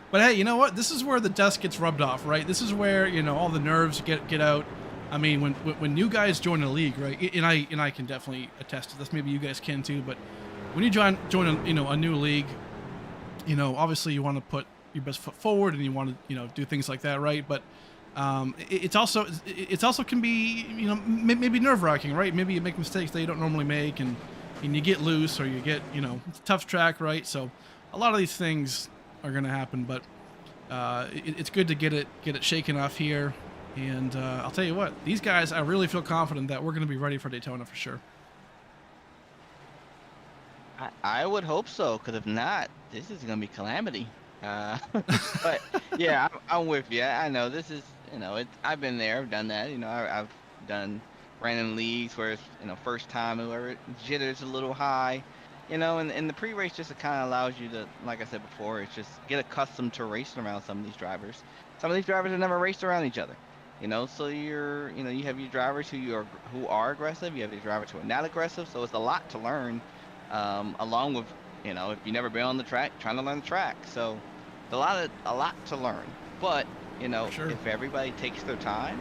But hey, you know what? This is where the dust gets rubbed off, right? This is where, all the nerves get out. I mean, when new guys join a league, right? And I can definitely attest to this. Maybe you guys can too. But when you join a new league, obviously you want to put your best foot forward and you want to do things like that, right? But it's also can be maybe nerve-wracking, right? Maybe you make mistakes that you don't normally make, and you get loose, or you get it's a tough track, right? So a lot of these things are going to happen, but it's good to get it shaken off here. And I'll tell you what, these guys, I really feel confident that we're going to be ready for Daytona for sure. I would hope so, because if not, this is gonna be calamity. Uh, but yeah, I'm with you. I know this is, I've been there, I've done that. I've done random leagues where it's, first time, whoever jitters a little high, and the pre-race just kind of allows you to, like I said before, it's just get accustomed to racing around some of these drivers. Some of these drivers have never raced around each other. So you have your drivers who are aggressive. You have your drivers who are not aggressive. So it's a lot to learn, along with, if you've never been on the track, trying to learn the track. So it's a lot to learn. But, Sure. if everybody takes their time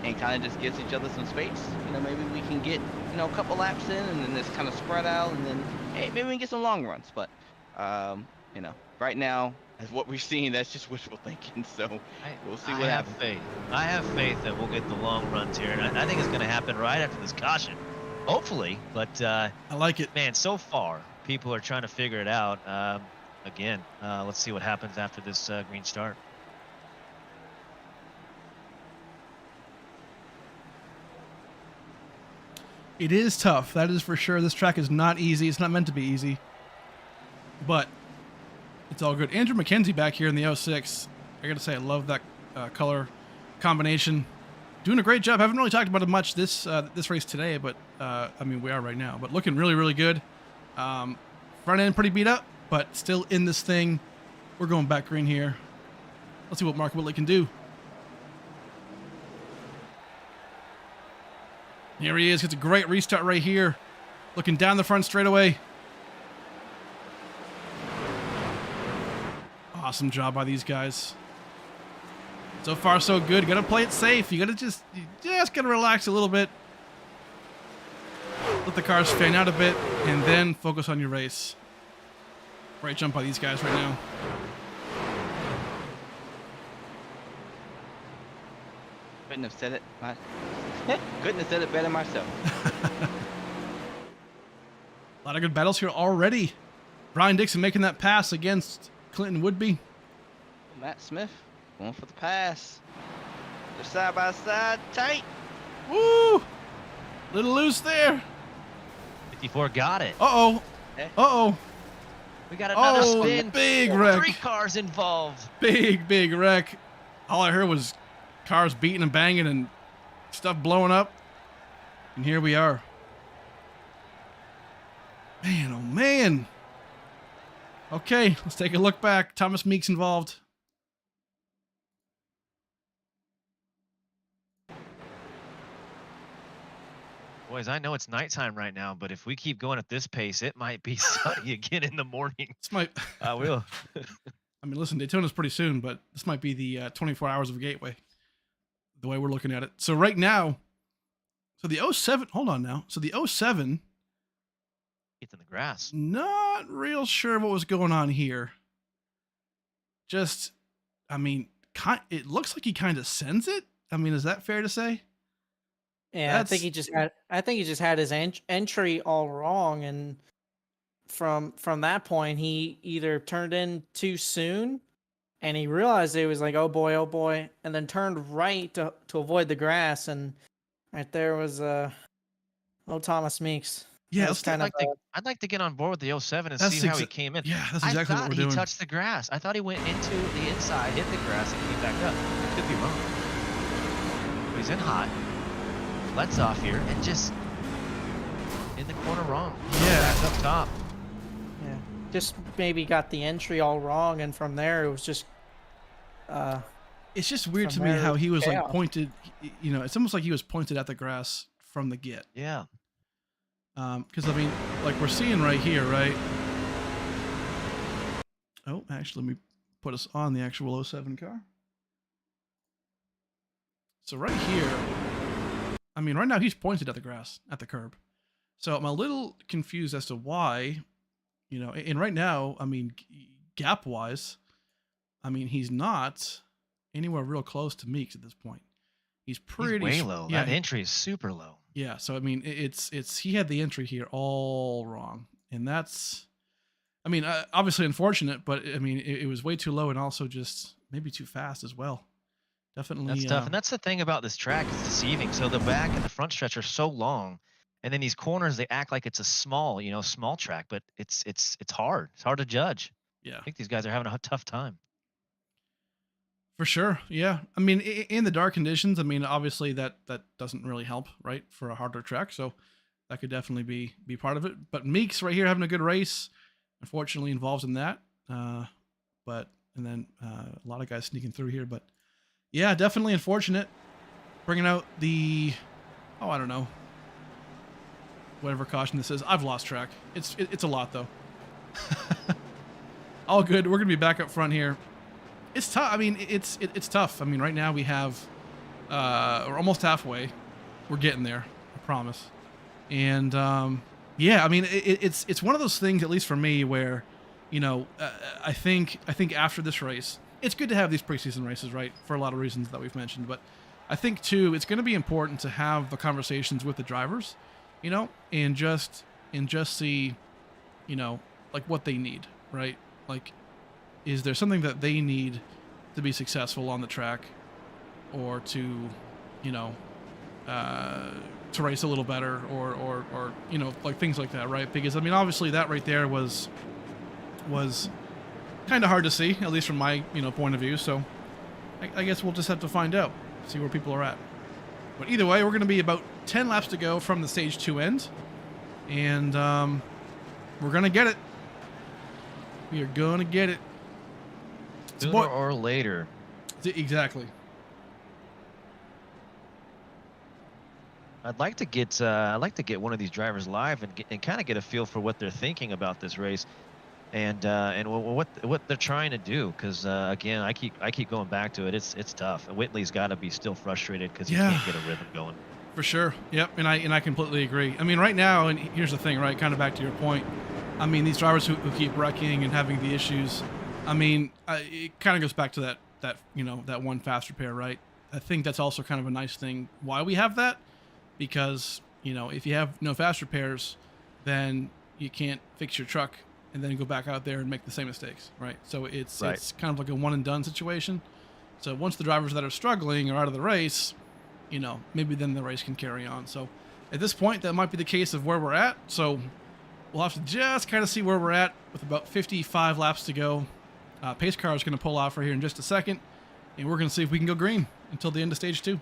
and kind of just gives each other some space, maybe we can get, a couple laps in and then just kind of spread out, and then, hey, maybe we can get some long runs. But, right now, as what we've seen, that's just wishful thinking. So we'll see what happens. I have faith that we'll get the long runs here, and I think it's going to happen right after this caution. Hopefully, but I like it. man, so far people are trying to figure it out. Again, let's see what happens after this green start. It is tough, that is for sure. This track is not easy. It's not meant to be easy, but it's all good. Andrew McKenzie back here in the 06. I gotta say, I love that color combination. Doing a great job. Haven't really talked about it much this race today, but I mean, we are right now. But looking really, really good. Front end pretty beat up, but still in this thing. We're going back green here. Let's see what Mark Whitley can do. Here he is. Gets a great restart right here. Looking down the front straightaway. Awesome job by these guys. So far, so good. Gotta play it safe. You just gotta relax a little bit. Let the cars fan out a bit, and then focus on your race. Great jump by these guys right now. Couldn't have said it. Couldn't have said it better myself. A lot of good battles here already. Brian Dixon making that pass against Clinton Woodby. Matt Smith going for the pass. They're side by side, tight. Woo! Little loose there. 54 got it. Uh-oh. Uh-oh. We got another Oh, spin. big wreck. 3 cars involved. Big wreck. All I heard was cars beating and banging and stuff blowing up. And here we are. Man, oh man. Okay, let's take a look back. Thomas Meeks involved. Boys, I know it's nighttime right now, but if we keep going at this pace, it might be sunny again in the morning. This might. I will. I mean, listen, Daytona's pretty soon, but this might be the 24 hours of Gateway, the way we're looking at it. So right now, so the 07, hold on now. So the 07, It's in the grass. not real sure what was going on here. Just, I mean, it looks like he kind of sends it. I mean, is that fair to say? Yeah, I think he just had his entry all wrong, and from that point, he either turned in too soon, and he realized it was like, oh boy, and then turned right to avoid the grass, and right there was Thomas Meeks. Yeah, That's kind of I'd like to get on board with the 07 and That's see how he came in. Yeah, that's exactly I what thought we're he doing. touched the grass. I thought he went into the inside, hit the grass, and came back up. I could be wrong. But he's in hot. Lets off here and just in the corner wrong. Yeah. Back up top. yeah, just maybe got the entry all wrong, and from there it was just It's just weird to From me there, how he was like chaos. pointed. You know, it's almost like he was pointed at the grass from the get. Yeah. Because I mean, like we're seeing right here, right? Oh, actually, let me put us on the actual 07 car. So right here, I mean, right now he's pointed at the grass, at the curb. So I'm a little confused as to why, you know, and right now, I mean, gap-wise, I mean, he's not anywhere real close to Meeks at this point. He's pretty He's way low. Yeah, That entry is super low. yeah, so I mean, it's he had the entry here all wrong, and that's, I mean, obviously unfortunate, but I mean, it was way too low and also just maybe too fast as well. Definitely. That's tough, and that's the thing about this track. It's deceiving. So the back and the front stretch are so long, and then these corners they act like it's a small, small track, but it's hard. It's hard to judge. Yeah. I think these guys are having a tough time. For sure. Yeah. I mean, in the dark conditions, I mean, obviously that doesn't really help, right, for a harder track. So that could definitely be part of it. But Meeks right here having a good race, unfortunately involved in that. But and then a lot of guys sneaking through here. But yeah, definitely unfortunate. Bringing out the, I don't know, whatever caution this is. I've lost track. It's a lot though. All good. We're gonna be back up front here. It's tough. I mean, it's tough. I mean, right now we have, we're almost halfway. We're getting there, I promise. And yeah, I mean, it's one of those things, at least for me, where, I think after this race, it's good to have these preseason races, right, for a lot of reasons that we've mentioned. But I think too, it's going to be important to have the conversations with the drivers, and just see, like what they need, right, like. Is there something that they need to be successful on the track, or to, to race a little better, or like things like that, right? Because I mean, obviously that right there was kind of hard to see, at least from my point of view. So I guess we'll just have to find out, see where people are at. But either way, we're going to be about 10 laps to go from the stage 2 end, and we're gonna get it. We are gonna get it. Sooner or later. Exactly. I'd like to get one of these drivers live and kind of get a feel for what they're thinking about this race, and what they're trying to do. Because again, I keep going back to it. It's tough. Whitley's got to be still frustrated because he can't get a rhythm going. For sure. Yep. And I completely agree. I mean, right now, and here's the thing, right? Kind of back to your point. I mean, these drivers who keep wrecking and having the issues. I mean, it kind of goes back to that one fast repair, right? I think that's also kind of a nice thing why we have that, because if you have no fast repairs, then you can't fix your truck and then go back out there and make the same mistakes, right? So it's kind of like a one and done situation. So once the drivers that are struggling are out of the race, maybe then the race can carry on. So at this point, that might be the case of where we're at. So we'll have to just kind of see where we're at with about 55 laps to go. Pace car is going to pull off right here in just a second, and we're going to see if we can go green until the end of stage 2.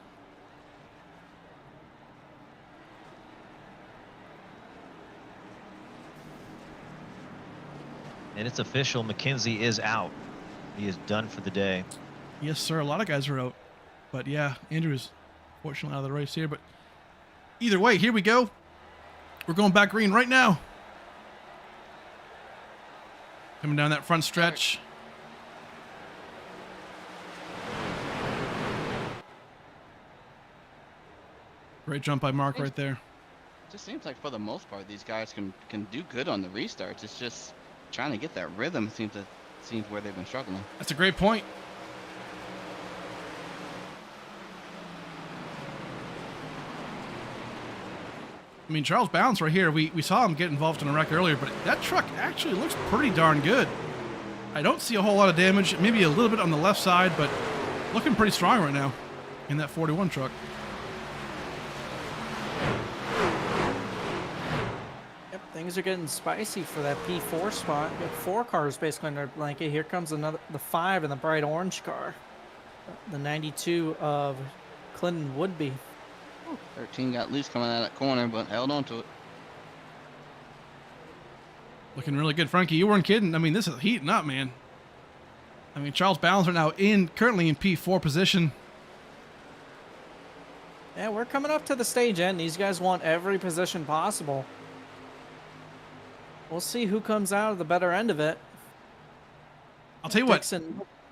And it's official. McKenzie is out. He is done for the day. Yes, sir. A lot of guys are out. But yeah, Andrew's fortunately out of the race here. But either way, here we go. We're going back green right now. Coming down that front stretch. Great jump by Mark right there. Just seems like for the most part these guys can do good on the restarts. It's just trying to get that rhythm seems where they've been struggling. That's a great point. I mean, Charles Bounce right here, we saw him get involved in a wreck earlier, but that truck actually looks pretty darn good. I don't see a whole lot of damage, maybe a little bit on the left side, but looking pretty strong right now in that 41 truck. Things are getting spicy for that P4 spot. You got 4 cars basically under blanket. Here comes the 5 in the bright orange car. The 92 of Clinton Woodby. 13 got loose coming out of that corner, but held on to it. Looking really good, Frankie. You weren't kidding. I mean, this is heating up, man. I mean, Charles Bounds are now currently in P4 position. Yeah, we're coming up to the stage end. These guys want every position possible. We'll see who comes out of the better end of it. I'll tell you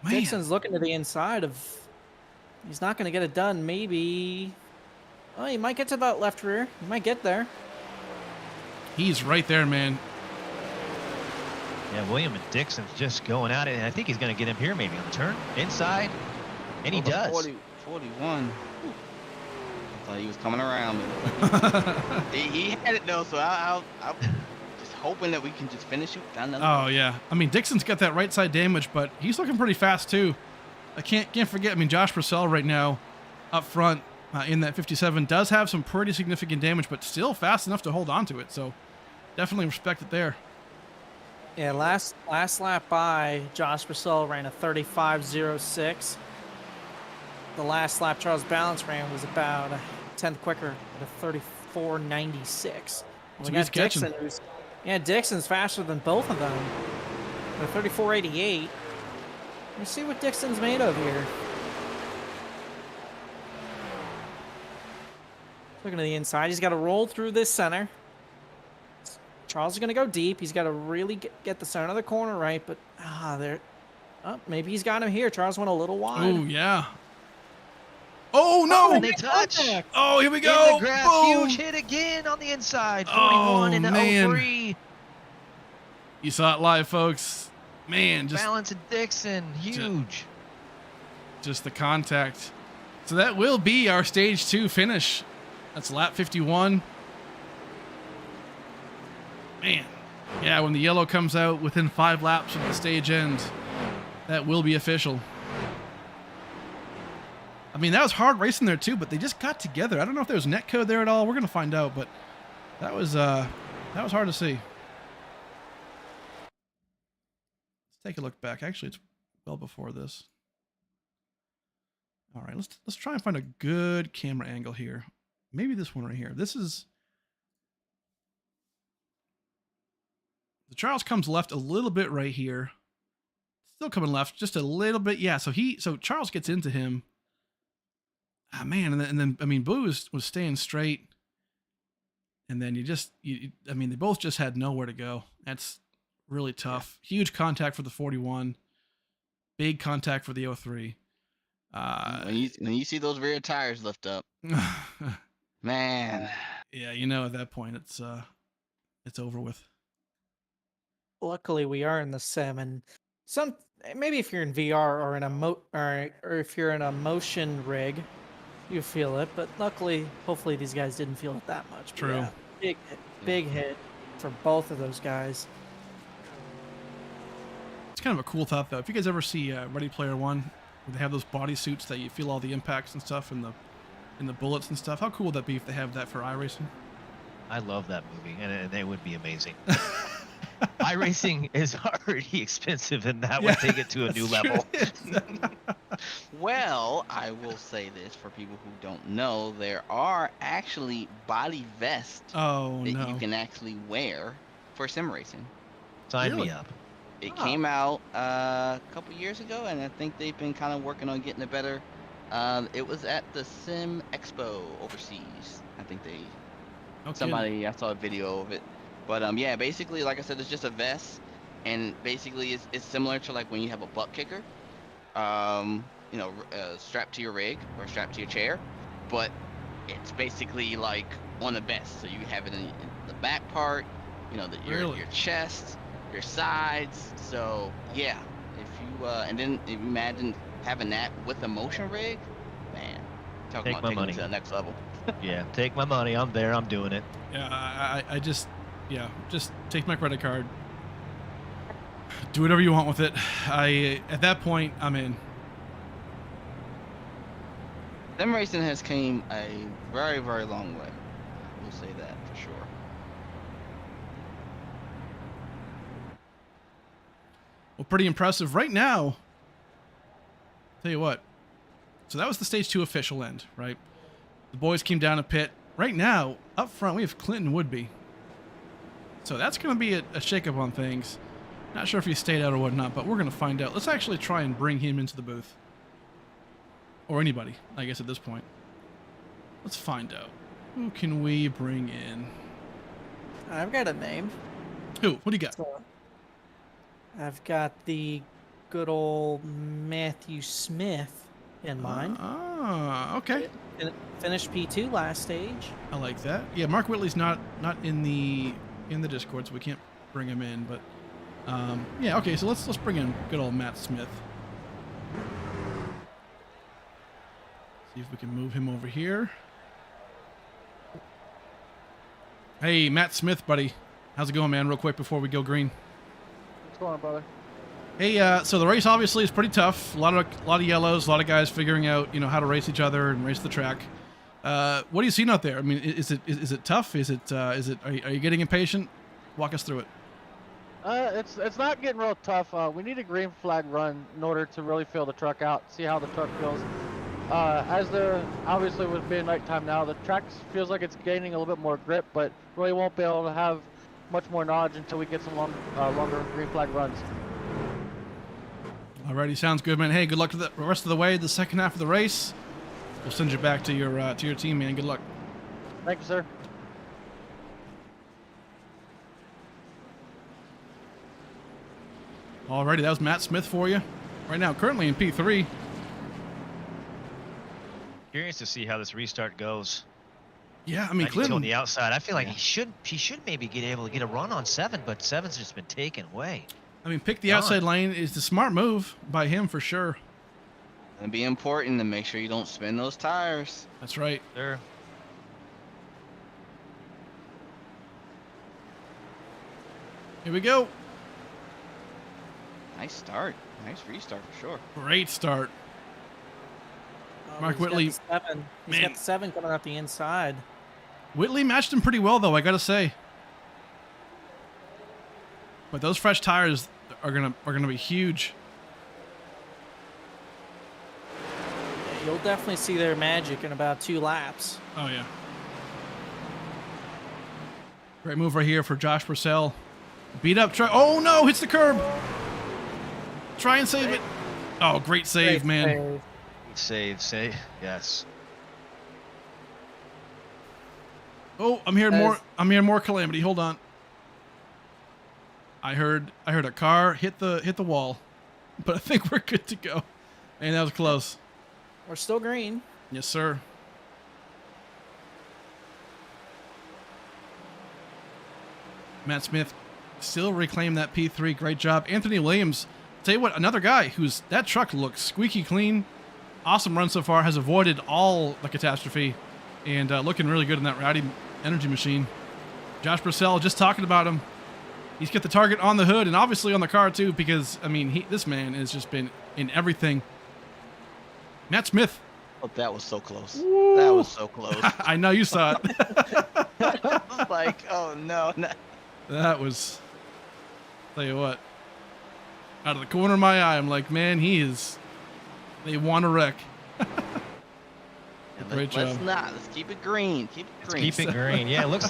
Dixon's looking to the inside of. He's not going to get it done. Maybe. Oh, he might get to that left rear. He might get there. He's right there, man. Yeah, William and Dixon's just going at it, and I think he's going to get him here maybe on the turn inside, and he does. 41. I thought he was coming around. he had it though, so I'll just hoping that we can just finish it down the. Oh yeah, I mean Dixon's got that right side damage, but he's looking pretty fast too. I can't forget. I mean, Josh Purcell right now, up front in that 57, does have some pretty significant damage, but still fast enough to hold on to it. So definitely respect it there. Yeah, last lap by, Josh Purcell ran a 35.06. The last lap Charles Balance ran was about a tenth quicker at a 34.96. So We he's got catching. Dixon, Dixon's faster than both of them. At a 34.88. Let's see what Dixon's made of here. Looking to the inside, he's got to roll through this center. Charles is going to go deep. He's got to really get the center of the corner right, but there. Oh, maybe he's got him here. Charles went a little wide. Oh yeah. Oh no! And they touch. Oh, here we In go. the grass, Boom. huge hit again on the inside. Oh, 41 and man. 03. You saw it live, folks. Man, just Balance and Dixon, huge. just the contact. So that will be our stage 2 finish. That's lap 51. Man, yeah, when the yellow comes out within 5 laps of the stage end, that will be official. I mean, that was hard racing there too, but they just got together. I don't know if there was netcode there at all. We're gonna find out, but that was hard to see. Let's take a look back. Actually, it's well before this. All right, let's try and find a good camera angle here. Maybe this one right here. This is the Charles comes left a little bit right here. Still coming left, just a little bit. Yeah, so Charles gets into him. Ah, man, and then I mean, Boo was staying straight, and then I mean, they both just had nowhere to go. That's really tough. Yeah. Huge contact for the 41, big contact for the 03. When you see those rear tires lift up, man. Yeah, you know, at that point it's over with. Luckily, we are in the sim, and maybe if you're in VR or in or if you're in a motion rig, you feel it. But luckily, hopefully, these guys didn't feel it that much. True. Yeah, big hit for both of those guys. It's kind of a cool thought, though. If you guys ever see Ready Player One, where they have those body suits that you feel all the impacts and stuff, and the bullets and stuff, how cool would that be if they have that for iRacing? I love that movie, and it would be amazing. iRacing is already expensive, and that would take it to a new level. Well, I will say this for people who don't know, there are actually body vests that you can actually wear for sim racing. Sign me up. It came out a couple years ago, and I think they've been kind of working on getting it better. It was at the Sim Expo overseas. I think I saw a video of it. But yeah, basically, like I said, it's just a vest, and basically it's similar to like when you have a butt kicker, strapped to your rig or strapped to your chair, but it's basically like on the vest. So you have it in the back part, your chest, your sides. So yeah, if you and then imagine having that with a motion rig, man, talking about taking it to the next level. Yeah, take my money. I'm there. I'm doing it. Yeah, just take my credit card. Do whatever you want with it. At that point, I'm in. Sim racing has came a very, very long way. We'll say that for sure. Well, pretty impressive. Right now, tell you what. So that was the stage 2 official end, right? The boys came down a pit. Right now, up front, we have Clinton Woodby. So that's going to be a shakeup on things. Not sure if he stayed out or whatnot, but we're going to find out. Let's actually try and bring him into the booth. Or anybody, I guess, at this point. Let's find out. Who can we bring in? I've got a name. Who? What do you got? So, I've got the good old Matthew Smith in mind. Okay. Finished P2 last stage. I like that. Yeah, Mark Whitley's not in the Discord, so we can't bring him in. But yeah, okay. So let's bring in good old Matt Smith. See if we can move him over here. Hey, Matt Smith, buddy. How's it going, man? Real quick before we go green. What's going on, brother? Hey, so the race obviously is pretty tough. A lot of yellows, a lot of guys figuring out, how to race each other and race the track. What are you seeing out there? I mean, is it tough? Are you getting impatient? Walk us through it. It's not getting real tough. We need a green flag run in order to really feel the truck out, see how the truck feels. Obviously with being nighttime now, the track feels like it's gaining a little bit more grip, but really won't be able to have much more knowledge until we get some longer green flag runs. Alrighty, sounds good, man. Hey, good luck to the rest of the way. The second half of the race, we'll send you back to your team, man. Good luck. Thank you, sir. Alrighty, that was Matt Smith for you. Right now, currently in P3. Curious to see how this restart goes. Yeah, I mean, On Clinton. the outside, I feel like he should maybe get able to get a run on 7, but 7's just been taken away. I mean, pick the outside lane is the smart move by him for sure. It'd be important to make sure you don't spin those tires. That's right. Sure. Here we go. Nice start. Nice restart for sure. Great start. Mark He's got Whitley. the 7. He's Man. got the 7 coming out the inside. Whitley matched him pretty well, though, I gotta say. But those fresh tires are gonna be huge. Yeah, you'll definitely see their magic in about 2 laps. Oh yeah. Great move right here for Josh Purcell. Beat up. Oh no! Hits the curb. Try and save it. Oh, great save, Great man. save. Save. Yes. Oh, I'm hearing more. I'm hearing more calamity. Hold on. I heard a car hit the wall, but I think we're good to go. And that was close. We're still green. Yes, sir. Matt Smith still reclaimed that P3. Great job. Anthony Williams. Tell you what, another guy that truck looks squeaky clean. Awesome run so far. Has avoided all the catastrophe and looking really good in that rowdy energy machine. Josh Purcell, just talking about him. He's got the target on the hood and obviously on the car too, because I mean, this man has just been in everything. Matt Smith. Oh, that was so close. Woo. That was so close. I know you saw it. I was like, oh no. That was. Tell you what. Out of the corner of my eye, I'm like, man, they want to wreck. Great job. Let's keep it green. Keep it green. Keep it green. Yeah, it looks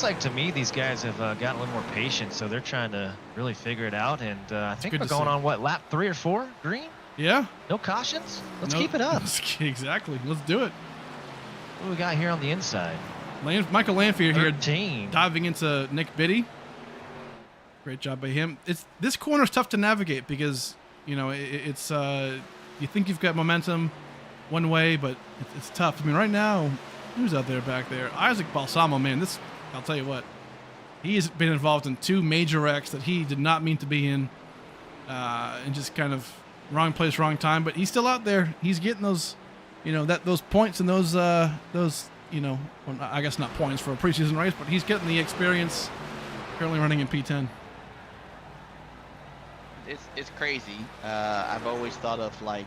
like to me these guys have gotten a little more patient, so they're trying to really figure it out. And I think good we're to going see. on what, lap 3 or 4? Green? Yeah. No cautions? Let's No- keep it up. Exactly. Let's do it. What do we got here on the inside? Michael Lanphier here 13. diving into Nick Biddy. Great job by him. This corner is tough to navigate because it's you think you've got momentum one way, but it's tough. I mean, right now, who's out there back there? Isaac Balsamo, man. I'll tell you what, he has been involved in 2 major wrecks that he did not mean to be in, and just kind of wrong place, wrong time. But he's still out there. He's getting those, those points and those, well, I guess not points for a preseason race, but he's getting the experience. Currently running in P10. It's crazy. I've always thought of why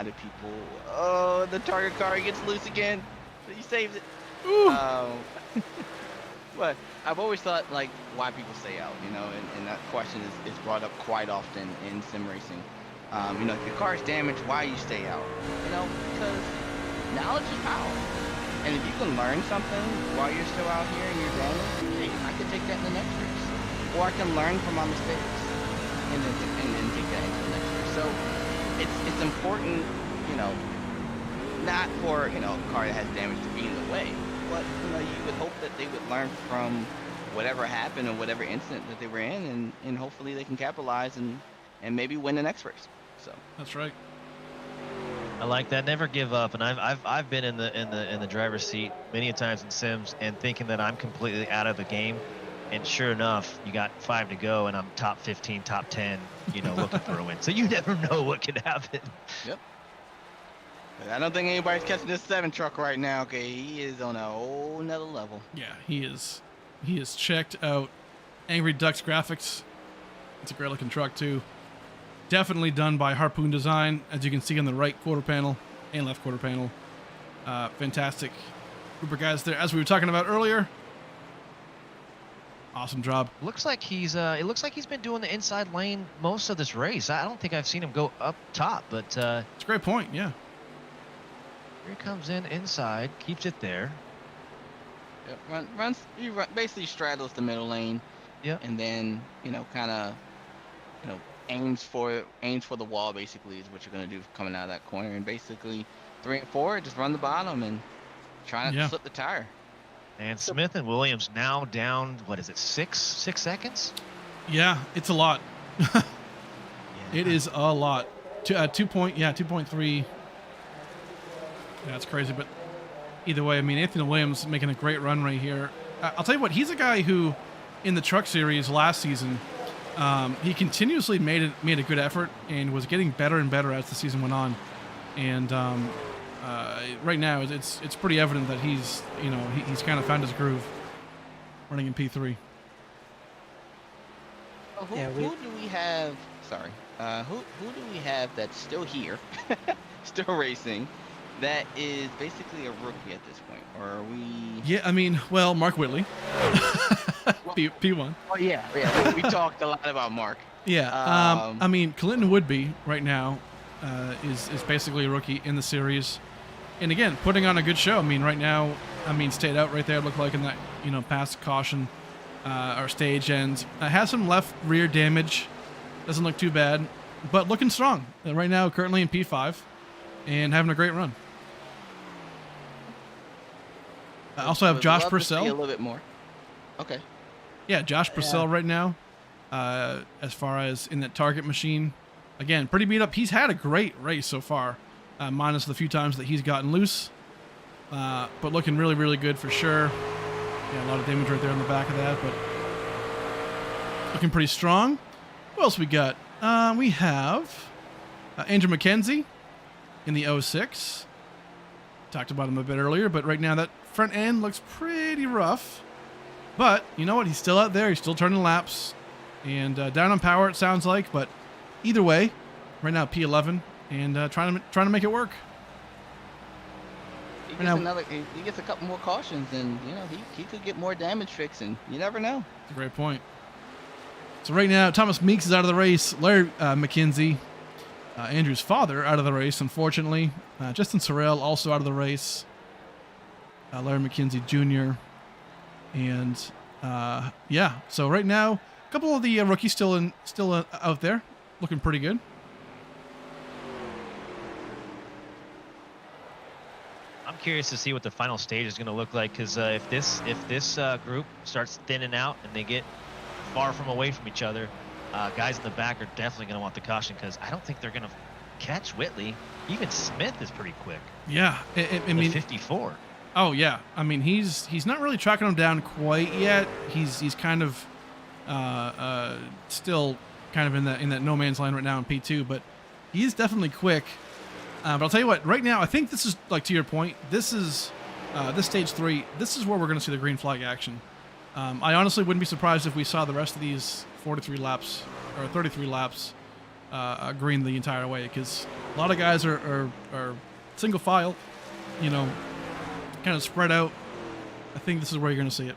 do people? Oh, the target car gets loose again. He saves it. But I've always thought why people stay out, and that question is brought up quite often in sim racing. If your car is damaged, why you stay out? Because knowledge is power. And if you can learn something while you're still out here and you're damaged, hey, I can take that in the next race, or I can learn from my mistakes and then take that into the next race. So it's important, not for a car that has damage to be in the way, but you would hope that they would learn from whatever happened or whatever incident that they were in, and hopefully they can capitalize and maybe win the next race. So That's right. I like that. Never give up. And I've been in the driver's seat many a times in sims and thinking that I'm completely out of the game. And sure enough, you got 5 to go, and I'm top 15, top 10, looking for a win. So you never know what could happen. Yep. I don't think anybody's catching this 7 truck right now. Okay, he is on a whole nother level. Yeah, he is. He is checked out. Angry Ducks graphics. It's a great looking truck too. definitely done by Harpoon Design, as you can see on the right quarter panel and left quarter panel. Fantastic group of guys there, as we were talking about earlier. Awesome job. Looks like he's it looks like he's been doing the inside lane most of this race. I don't think I've seen him go up top, but It's a great point. Yeah. here he comes in inside, keeps it there. Yep, basically straddles the middle lane. Yep. And then, kind of, aims for the wall. Basically, is what you're gonna do coming out of that corner. And basically, 3 and 4, just run the bottom and try not to slip the tire. And Smith and Williams now down. What is it? 6 seconds? Yeah, it's a lot. Yeah. It is a lot. 2.3. Yeah, that's crazy. But either way, I mean, Anthony Williams making a great run right here. I'll tell you what, he's a guy who, in the Truck Series last season, he continuously made a good effort and was getting better and better as the season went on. And right now, it's pretty evident that he's kind of found his groove running in P3. Who do we have? Sorry, who do we have that's still here, still racing, that is basically a rookie at this point, or are we? Yeah, I mean, well, Mark Whitley, P1. Oh yeah. We talked a lot about Mark. Yeah, I mean, Clinton Woodby right now is basically a rookie in the series, and again, putting on a good show. I mean, right now, stayed out right there. Looked like in that past caution or stage end. Has some left rear damage. Doesn't look too bad, but looking strong right now. Currently in P5, and having a great run. I also have Josh Purcell. A little bit more. Okay. Yeah, Josh Purcell right now. As far as in that target machine, again, pretty beat up. He's had a great race so far, minus the few times that he's gotten loose. But looking really, really good for sure. Yeah, a lot of damage right there on the back of that, but looking pretty strong. Who else we got? We have Andrew McKenzie in the 06. Talked about him a bit earlier, but right now that front end looks pretty rough. But you know what? He's still out there. He's still turning laps. And down on power, it sounds like. But either way, right now P11 and trying to make it work. He gets a couple more cautions, and he could get more damage fixing. You never know. That's a great point. So right now, Thomas Meeks is out of the race. Larry McKenzie, Andrew's father, out of the race, unfortunately. Justin Sorrell also out of the race. Larry McKenzie Jr. And yeah, so right now, a couple of the rookies still out there, looking pretty good. I'm curious to see what the final stage is going to look like, because if this group starts thinning out and they get far away from each other, guys in the back are definitely going to want the caution, because I don't think they're going to catch Whitley. Even Smith is pretty quick. Yeah, I mean 54. Oh yeah, I mean he's not really tracking him down quite yet. He's kind of still kind of in that no man's land right now in P2, but he's definitely quick. But I'll tell you what, right now I think this is, like, to your point, this is this stage 3. This is where we're going to see the green flag action. I honestly wouldn't be surprised if we saw the rest of these 43 laps or 33 laps green the entire way, because a lot of guys are single file, kind of spread out. I think this is where you're going to see it.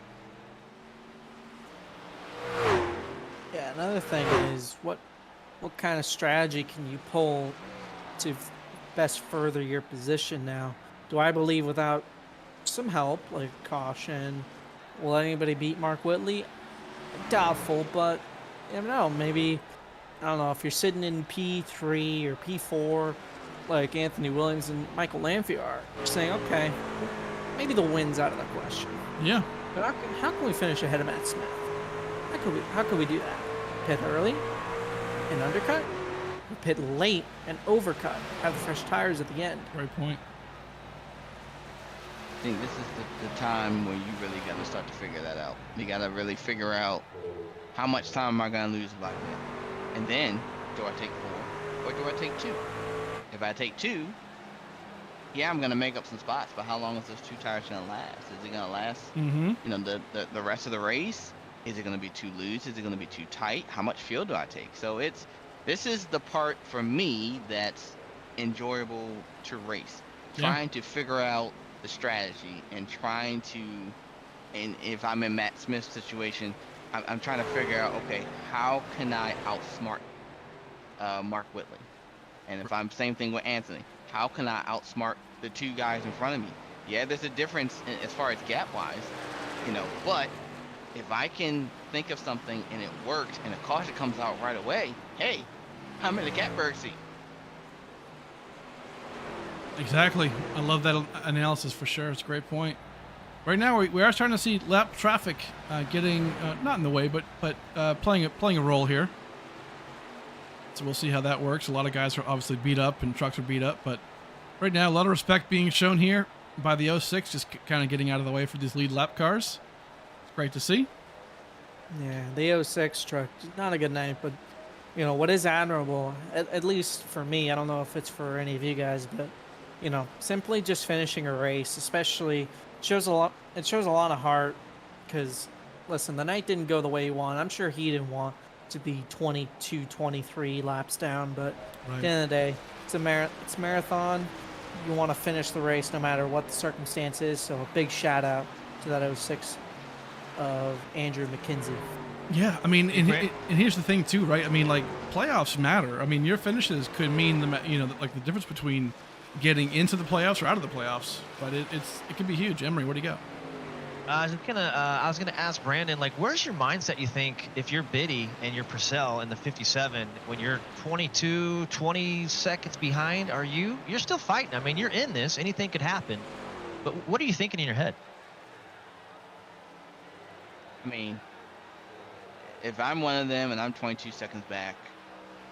Yeah, another thing is what kind of strategy can you pull to best further your position now? Do I believe without some help, like caution, will anybody beat Mark Whitley? Doubtful, but you never know. Maybe, I don't know, if you're sitting in P3 or P4, like Anthony Williams and Michael Lanphier are, you're saying, okay, maybe the win's out of the question. Yeah. But how can we finish ahead of Matt Smith? How could we do that? Pit early and undercut? Or pit late and overcut? Have the fresh tires at the end? Great point. I think this is the time where you really got to start to figure that out. You got to really figure out, how much time am I going to lose like that? And then, do I take 4 or do I take 2? If I take 2, yeah, I'm going to make up some spots, but how long is those 2 tires going to last? Is it going to last, the rest of the race? Is it going to be too loose? Is it going to be too tight? How much fuel do I take? So it's This is the part for me that's enjoyable to race. Yeah. Trying to figure out the strategy and trying to, and if I'm in Matt Smith's situation, I'm trying to figure out, okay, how can I outsmart Mark Whitley? And if I'm same thing with Anthony, how can I outsmart the two guys in front of me? Yeah, there's a difference as far as gap wise, but if I can think of something and it works and a caution comes out right away, hey, I'm in the catbird seat. Exactly. I love that analysis for sure. It's a great point. Right now, we are starting to see lap traffic getting not in the way, but playing a role here. So we'll see how that works. A lot of guys are obviously beat up and trucks are beat up, but right now, a lot of respect being shown here by the 06, just kind of getting out of the way for these lead lap cars. It's great to see. Yeah, the 06 truck, not a good night, but what is admirable, at least for me, I don't know if it's for any of you guys, but simply just finishing a race, especially shows a lot. It shows a lot of heart because, listen, the night didn't go the way he wanted. I'm sure he didn't want to be 22, 23 laps down, but Right. at the end of the day, it's a marathon. You want to finish the race no matter what the circumstance is. So a big shout out to that 06 of Andrew McKenzie. Yeah, I mean, and Great. here's the thing too, right? I mean, like playoffs matter. I mean, your finishes could mean like the difference between getting into the playoffs or out of the playoffs. But it can be huge. Emery, what do you got? I was gonna ask Brandon, like, where's your mindset? You think if you're Biddy and you're Purcell in the 57, when you're 22, 20 seconds behind, you're still fighting? I mean, you're in this. Anything could happen. But what are you thinking in your head? I mean, if I'm one of them and I'm 22 seconds back,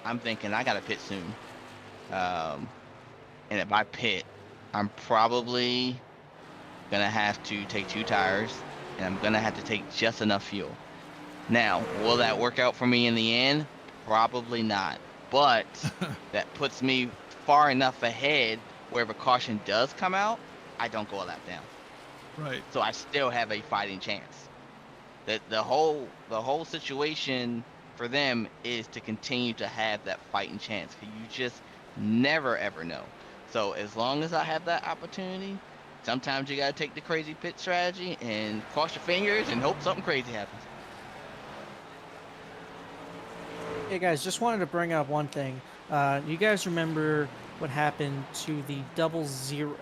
I'm thinking I gotta pit soon. And if I pit, I'm probably gonna have to take 2 tires, and I'm gonna have to take just enough fuel. Now, will that work out for me in the end? Probably not. But that puts me far enough ahead where if a caution does come out, I don't go a lap down. Right. So I still have a fighting chance. The whole situation for them is to continue to have that fighting chance. You just never ever know. So as long as I have that opportunity, sometimes you gotta take the crazy pit strategy and cross your fingers and hope something crazy happens. Hey guys, just wanted to bring up one thing. You guys remember what happened to the 00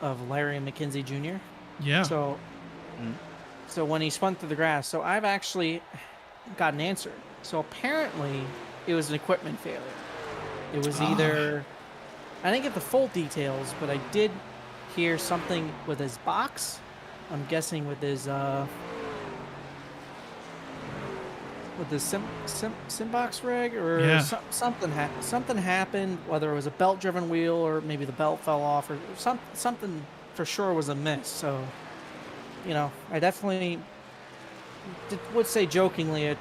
of Larry McKenzie Jr.? Yeah. So, so when he spun through the grass, so I've actually got an answer. So apparently, it was an equipment failure. It was either, I didn't get the full details, but I did hear something with his box. I'm guessing with his sim box rig, or Yeah. something happened. Whether it was a belt driven wheel or maybe the belt fell off, or something for sure was amiss. So, I definitely would say jokingly,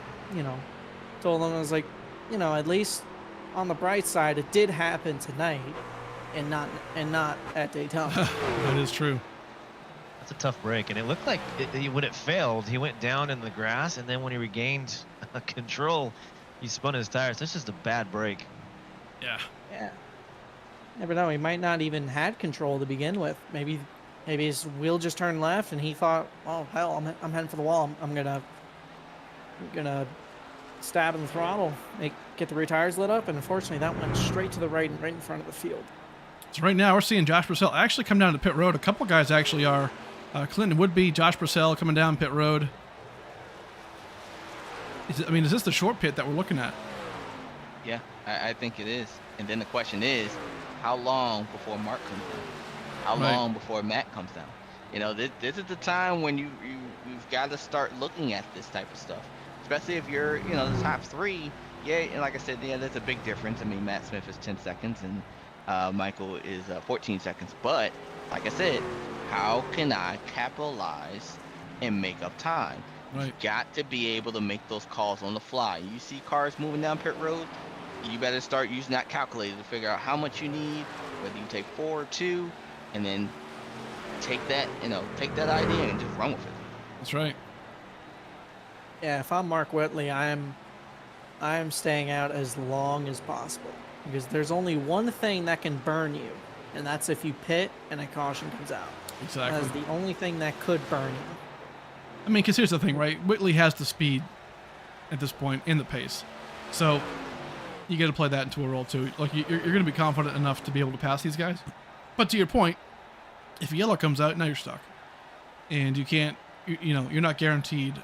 told him, I was like, at least on the bright side, it did happen tonight, and not at Daytona. That is true. That's a tough break, and it looked like when it failed, he went down in the grass, and then when he regained control, he spun his tires. This is a bad break. Yeah. Yeah. Never know. He might not even had control to begin with. Maybe his wheel just turned left, and he thought, "Oh hell, I'm heading for the wall. I'm gonna stab in the throttle, get the rear tires lit up." And unfortunately, that went straight to the right and right in front of the field. So right now we're seeing Josh Purcell actually come down to pit road. A couple guys actually are. Clinton Woodby, Josh Purcell coming down pit road. Is this the short pit that we're looking at? Yeah, I think it is. And then the question is, how long before Mark comes down? How Right. long before Matt comes down? This is the time when you've got to start looking at this type of stuff. Especially if you're, the top 3. Yeah, and like I said, yeah, there's a big difference. I mean, Matt Smith is 10 seconds and Michael is 14 seconds. But like I said, how can I capitalize and make up time? Right. You got to be able to make those calls on the fly. You see cars moving down pit road, you better start using that calculator to figure out how much you need, whether you take 4 or 2, and then take that idea and just run with it. That's right. Yeah, if I'm Mark Whitley, I'm I am staying out as long as possible because there's only one thing that can burn you, and that's if you pit and a caution comes out. Exactly. That is the only thing that could burn you. I mean, because here's the thing, right? Whitley has the speed at this point and the pace. So you got to play that into a role too. Like you're going to be confident enough to be able to pass these guys. But to your point, if a yellow comes out, now you're stuck. And you can't, you're not guaranteed,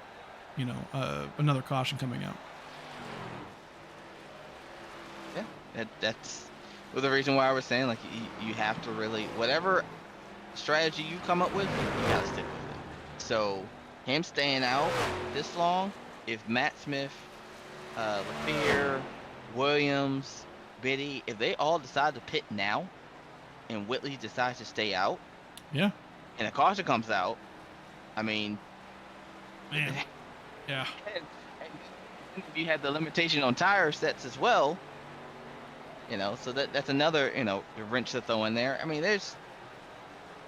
another caution coming out. Yeah, that's the reason why I was saying, like, you have to really, whatever strategy you come up with, you got to stick with it. So him staying out this long, if Matt Smith, Lafayette, Williams, Biddy, if they all decide to pit now and Whitley decides to stay out, yeah, and a caution comes out, I mean, man, yeah. And if you had the limitation on tire sets as well, so that's another, wrench to throw in there. I mean, there's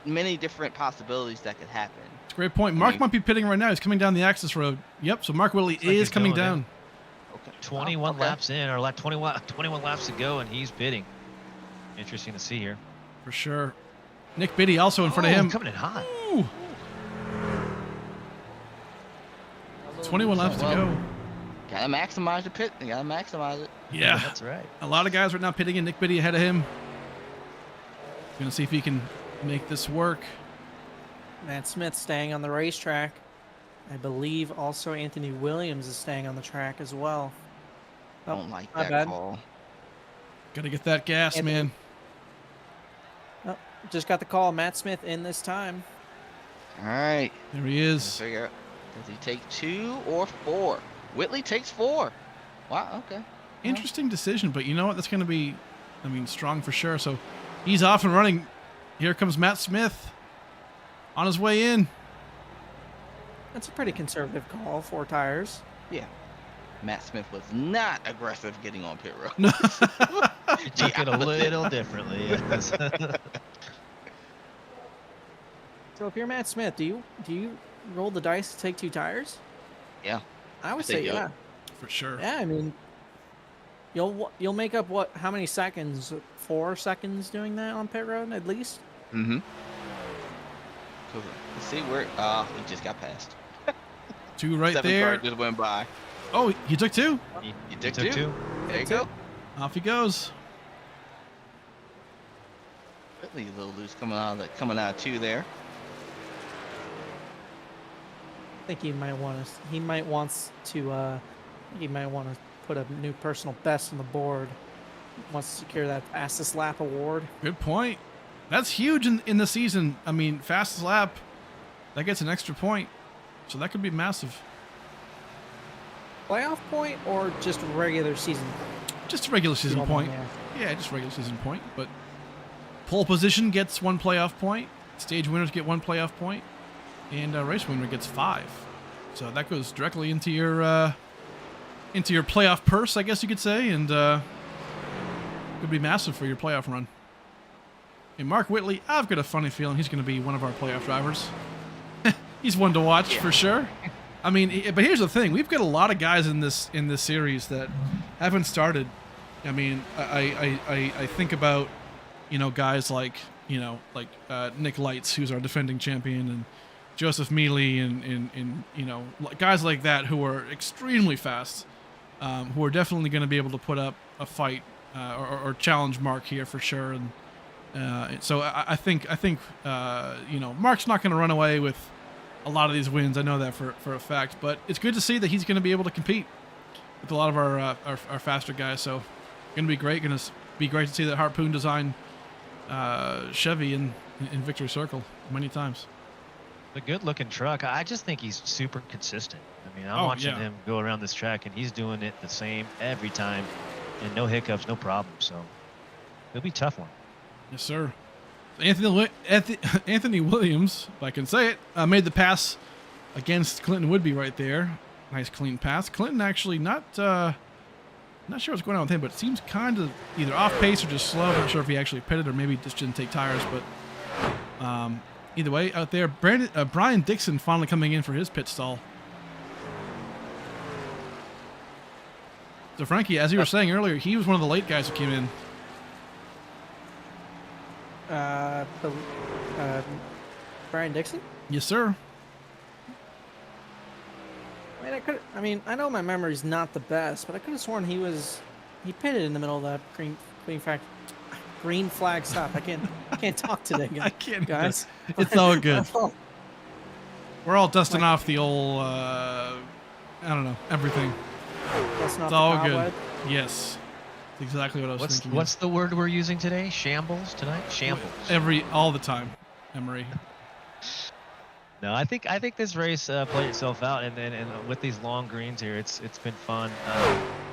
many different possibilities that could happen. It's a great point. Mark might be pitting right now. He's coming down the access road. Yep, so Mark Whitley is coming down. Okay. 21 laps in, or like 21 laps to go, and he's bidding. Interesting to see here. For sure. Nick Biddy also in front of him. Coming in hot. Ooh. 21 laps to go. Gotta maximize the pit. You gotta maximize it. Yeah, that's right. A lot of guys right now pitting in. Nick Biddy ahead of him. Gonna see if he can make this work. Matt Smith staying on the racetrack. I believe also Anthony Williams is staying on the track as well. I don't like my that bad. call. Gotta get that gas, man. Oh, just got the call. Matt Smith in this time. All right. There he is. Figure out, does he take 2 or 4? Whitley takes 4. Wow, okay. Interesting decision, but you know what? That's going to be, strong for sure. So he's off and running. Here comes Matt Smith on his way in. That's a pretty conservative call. 4 tires. Yeah. Matt Smith was not aggressive getting on pit road. He took it a little differently. Yes. So if you're Matt Smith, do you roll the dice to take 2 tires? Yeah. I would think say so. yeah. For sure. Yeah, I mean, you'll make up how many seconds? 4 seconds doing that on pit road at least. Mm-hmm. Let's see where. He just got passed. 2 right 7 there. car just went by. Oh, he took 2. You took 2. There you go. Off he goes. Whitley a little loose coming out of 2 there. I think he might want to put a new personal best on the board. Wants to secure that fastest lap award. Good point. That's huge in the season. Fastest lap, that gets an extra point. So that could be massive. Playoff point or just regular season? Just a regular season point. Yeah, just regular season point. But pole position gets 1 playoff point. Stage winners get 1 playoff point. And race winner gets 5. So that goes directly into your playoff purse, I guess you could say, and could be massive for your playoff run. And Mark Whitley, I've got a funny feeling he's going to be one of our playoff drivers. He's one to watch for sure. But here's the thing: we've got a lot of guys in this series that haven't started. I think about guys like Nick Lights, who's our defending champion, and Joseph Mealy and guys like that who are extremely fast, who are definitely going to be able to put up a fight or challenge Mark here for sure. And so I think Mark's not going to run away with a lot of these wins. I know that for a fact, but it's good to see that he's going to be able to compete with a lot of our faster guys. So going to be great. Going to be great to see that Harpoon design Chevy in Victory Circle many times. A good-looking truck. I just think he's super consistent. I'm watching him go around this track, and he's doing it the same every time, and no hiccups, no problems. So it'll be a tough one. Yes, sir. Anthony Williams, if I can say it, made the pass against Clinton Woodby right there. Nice clean pass. Clinton actually not sure what's going on with him, but it seems kind of either off pace or just slow. I'm not sure if he actually pitted or maybe just didn't take tires, but either way, out there, Brian Dixon finally coming in for his pit stall. Frankie, as you were saying earlier, he was one of the late guys who came in. Brian Dixon. Yes, sir. I mean, I know my memory's not the best, but I could have sworn he pitted in the middle of that green flag stop. I can't talk today, I can't, guys. It's all good. We're all dusting off the old, I don't know, everything. It's all good. Yes. That's exactly what I was thinking. What's the word we're using today? Shambles tonight? Shambles. All the time, Emery. No, I think this race played itself out, and with these long greens here, it's been fun.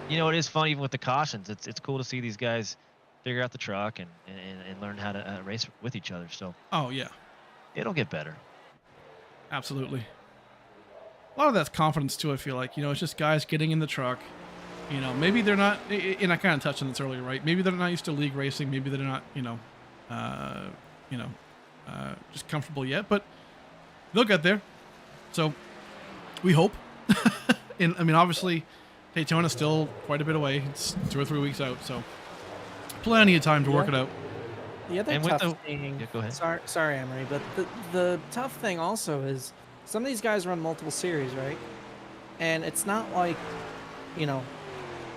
You know, it is fun even with the cautions. It's cool to see these guys figure out the truck and learn how to race with each other. So. Oh yeah. It'll get better. Absolutely. A lot of that's confidence too. I feel like, you know, it's just guys getting in the truck. You know, maybe they're not, and I kind of touched on this earlier, right? Maybe they're not used to league racing. Maybe they're not, just comfortable yet, but they'll get there. So we hope. And I mean, obviously, Daytona's still quite a bit away. It's 2 or 3 weeks out, so plenty of time to work it out. The other tough thing. Yeah, go ahead. Sorry, Emery, but the tough thing also is some of these guys run multiple series, right? And it's not like, you know,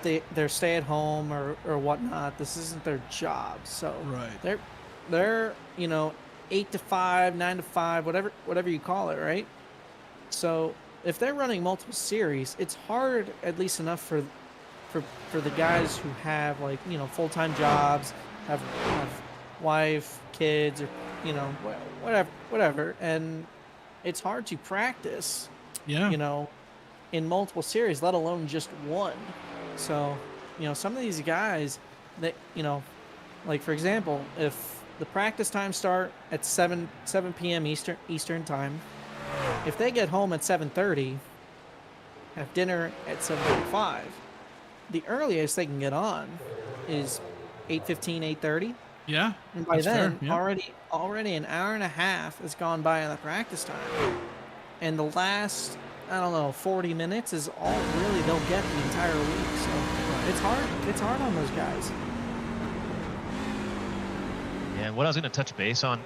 they're stay at home or whatnot. This isn't their job, so right. They're 8 to 5, 9 to 5, whatever you call it, right? So if they're running multiple series, it's hard, at least enough for the guys who have, like, you know, full-time jobs, have wife, kids, or, you know, whatever, and it's hard to practice, you know, in multiple series, let alone just one. So, you know, some of these guys that, you know, like, for example, if the practice times start at 7 p.m. Eastern time, if they get home at 7:30, have dinner at 7:45, the earliest they can get on is 8:15, 8:30. Yeah. And by then, fair. Yeah. already an hour and a half has gone by on the practice time. And the last, I don't know, 40 minutes is all really they'll get the entire week. So it's hard. It's hard on those guys. Yeah, what I was going to touch base on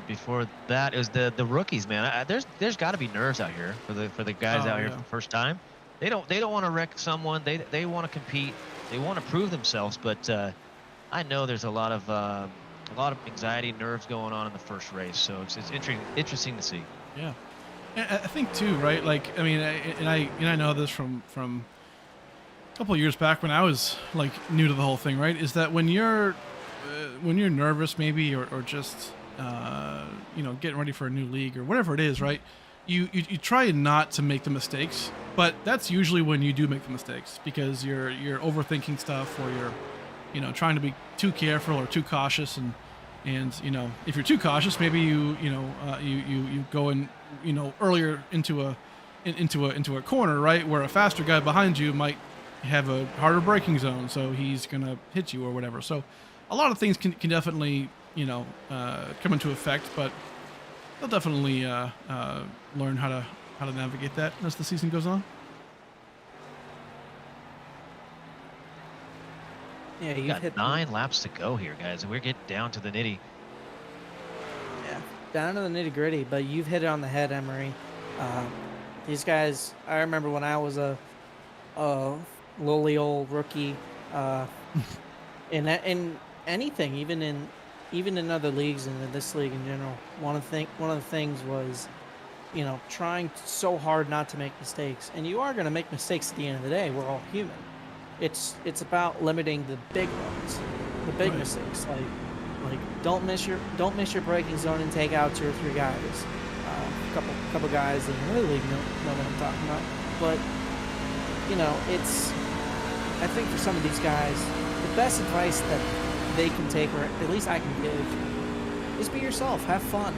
before that is the rookies, man. There's got to be nerves out here for the guys out here for the first time. They don't want to wreck someone. They want to compete. They want to prove themselves. But I know there's a lot of anxiety, nerves going on in the first race. So it's interesting to see. Yeah, I think too, right? Like, I mean, I know this from a couple of years back when I was like new to the whole thing, right? Is that when you're nervous maybe or just getting ready for a new league or whatever it is, right? You try not to make the mistakes, but that's usually when you do make the mistakes because you're overthinking stuff or you're trying to be too careful or too cautious and if you're too cautious, maybe you go in earlier into a corner, right, where a faster guy behind you might have a harder braking zone, so he's gonna hit you or whatever. So a lot of things can definitely come into effect, but they'll definitely learn how to navigate that as the season goes on. Yeah, you got 9 laps to go here, guys, and we're getting down to the nitty. Yeah, down to the nitty gritty. But you've hit it on the head, Emery. These guys, I remember when I was a lowly old rookie, in anything, even in other leagues and in this league in general. One of the things was, trying so hard not to make mistakes, and you are going to make mistakes at the end of the day. We're all human. It's about limiting the big ones, the big mistakes. Like don't miss your braking zone and take out 2 or 3 guys. A couple guys in the league know what I'm talking about. But it's, I think for some of these guys, the best advice that they can take, or at least I can give, is be yourself. Have fun.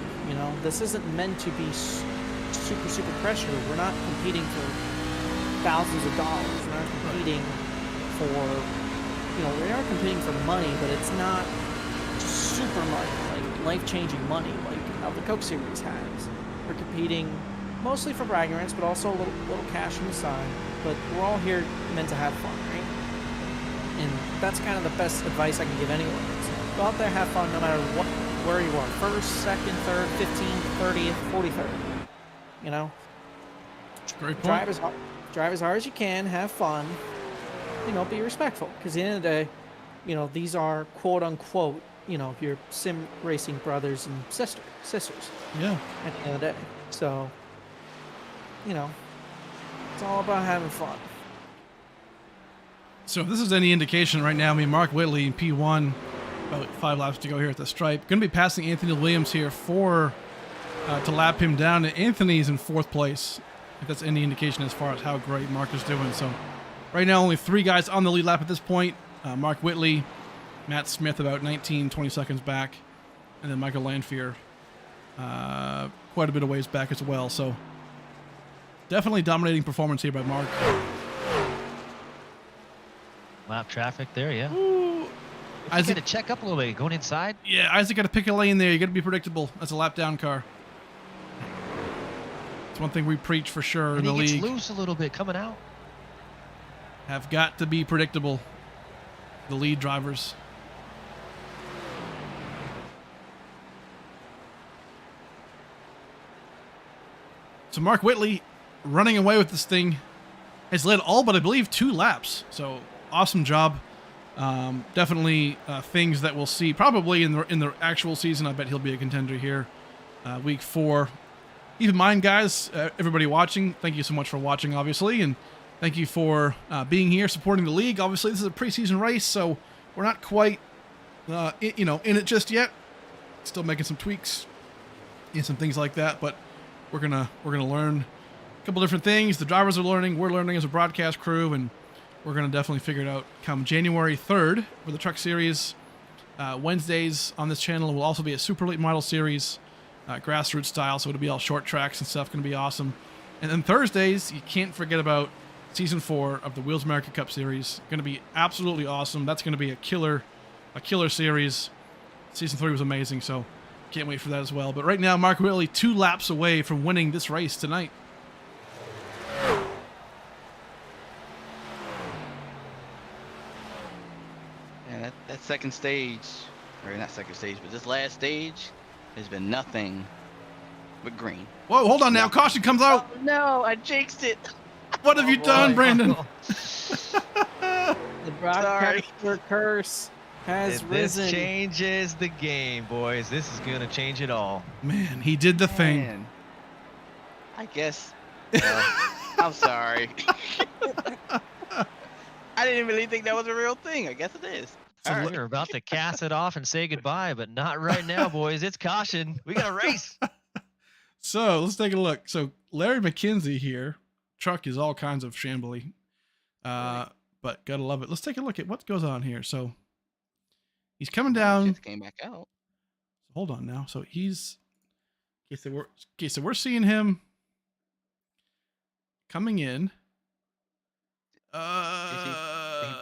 This isn't meant to be super pressure. We're not competing for thousands of dollars. We're not competing for, we are competing for money, but it's not super money, like life-changing money, like how the Coke Series has. We're competing mostly for bragging rights, but also a little cash on the side. But we're all here meant to have fun, right? And that's kind of the best advice I can give anyone. Go out there, have fun, no matter where you are. First, second, third, 15th, 30th, 43rd. You know? Great point. Drive as hard as you can, have fun. You know, be respectful. Because at the end of the day, you know, these are quote unquote, you know, your sim racing brothers and sisters. Yeah. At the end of the day. So, you know, it's all about having fun. So if this is any indication right now, I mean, Mark Whitley in P1, about 5 laps to go here at the stripe. Going to be passing Anthony Williams here to lap him down. And Anthony's in 4th place, if that's any indication as far as how great Mark is doing. So right now, only 3 guys on the lead lap at this point. Mark Whitley, Matt Smith about 19, 20 seconds back, and then Michael Lanfear quite a bit of ways back as well. So definitely dominating performance here by Mark. Lap traffic there, yeah. Ooh. Isaac got to check up a little bit, going inside. Yeah, Isaac got to pick a lane there. You got to be predictable. That's a lap down car. It's one thing we preach for sure And in the he gets league. loose a little bit coming out. Have got to be predictable. The lead drivers. So Mark Whitley running away with this thing has led all but I believe 2 laps. So awesome job. Definitely things that we'll see probably in the actual season. I bet he'll be a contender here. Week 4. Keep in mind, guys, everybody watching, thank you so much for watching, obviously, and thank you for being here, supporting the league. Obviously, this is a preseason race, so we're not quite, in it just yet. Still making some tweaks and some things like that, but we're gonna learn a couple different things. The drivers are learning, we're learning as a broadcast crew, and we're gonna definitely figure it out come January 3rd for the Truck Series. Wednesdays on this channel will also be a Super Late Model Series, grassroots style, so it'll be all short tracks and stuff. Gonna be awesome. And then Thursdays, you can't forget about Season 4 of the Wheels America Cup Series. Going to be absolutely awesome. That's going to be a killer series. Season 3 was amazing, so can't wait for that as well. But right now, Mark Whitley 2 laps away from winning this race tonight. And that second stage, or not second stage, but this last stage has been nothing but green. Whoa, hold on now. Caution comes out. Oh, no, I jinxed it. What have you done, Brandon? The broadcaster curse has risen. This changes the game, boys. This is going to change it all. Man, he did the thing. Man. I guess. I'm sorry. I didn't really think that was a real thing. I guess it is. So All right. we're about to cast it off and say goodbye, but not right now, boys. It's caution. We got a race. So let's take a look. So Larry McKenzie here. Truck is all kinds of shambly. But gotta love it. Let's take a look at what goes on here. So he's coming down. Just came back out. Hold on now. So he's so we're seeing him coming in. He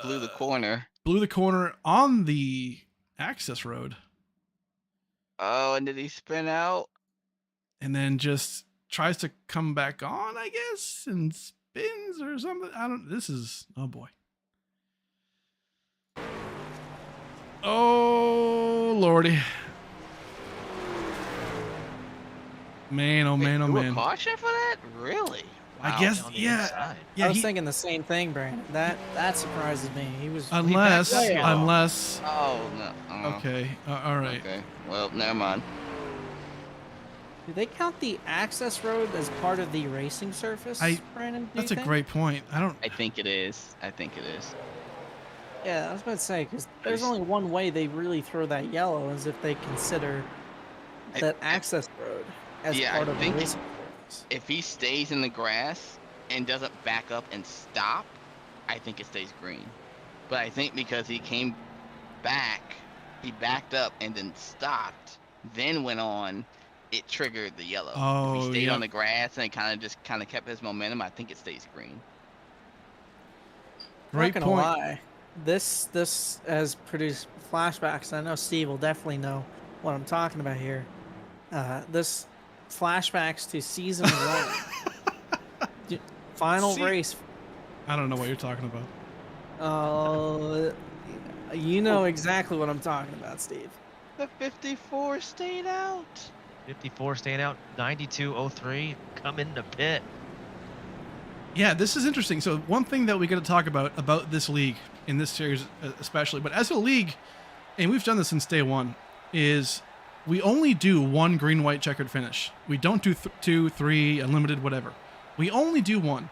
blew the corner. Blew the corner on the access road. Oh, and did he spin out? And then just tries to come back on, I guess, and spins or something. Oh boy. Oh lordy. Man, oh man, oh Threw a man. caution for that? Really? I Wow. guess, On the yeah. inside. Yeah, I was thinking the same thing, Brandon. That surprises me. He was unless, way off. unless, Oh, no. Oh, okay, all right. Okay. Well, never mind. Do they count the access road as part of the racing surface, Brandon? do you That's a think? great point. I think it is. I think it is. Yeah, I was about to say, because there's only one way they really throw that yellow is if they consider that access road as Yeah, part I of the think racing surface. If he stays in the grass and doesn't back up and stop, I think it stays green. But I think because he came back, he backed up and then stopped, then went on, it triggered the yellow. If Oh, he stayed yeah. on the grass and kind of kept his momentum, I think it stays green. Great Not gonna point. lie, this has produced flashbacks. I know Steve will definitely know what I'm talking about here. This flashbacks to season 1, final See- race. I don't know what you're talking about. Oh, you know exactly what I'm talking about, Steve. The 54 stayed out. 54 staying out. 92.03. Come in the pit. Yeah, this is interesting. So one thing that we got to talk about this league in this series especially, but as a league, and we've done this since day one, is we only do one green, white, checkered finish. We don't do 2, 3, unlimited, whatever. We only do one.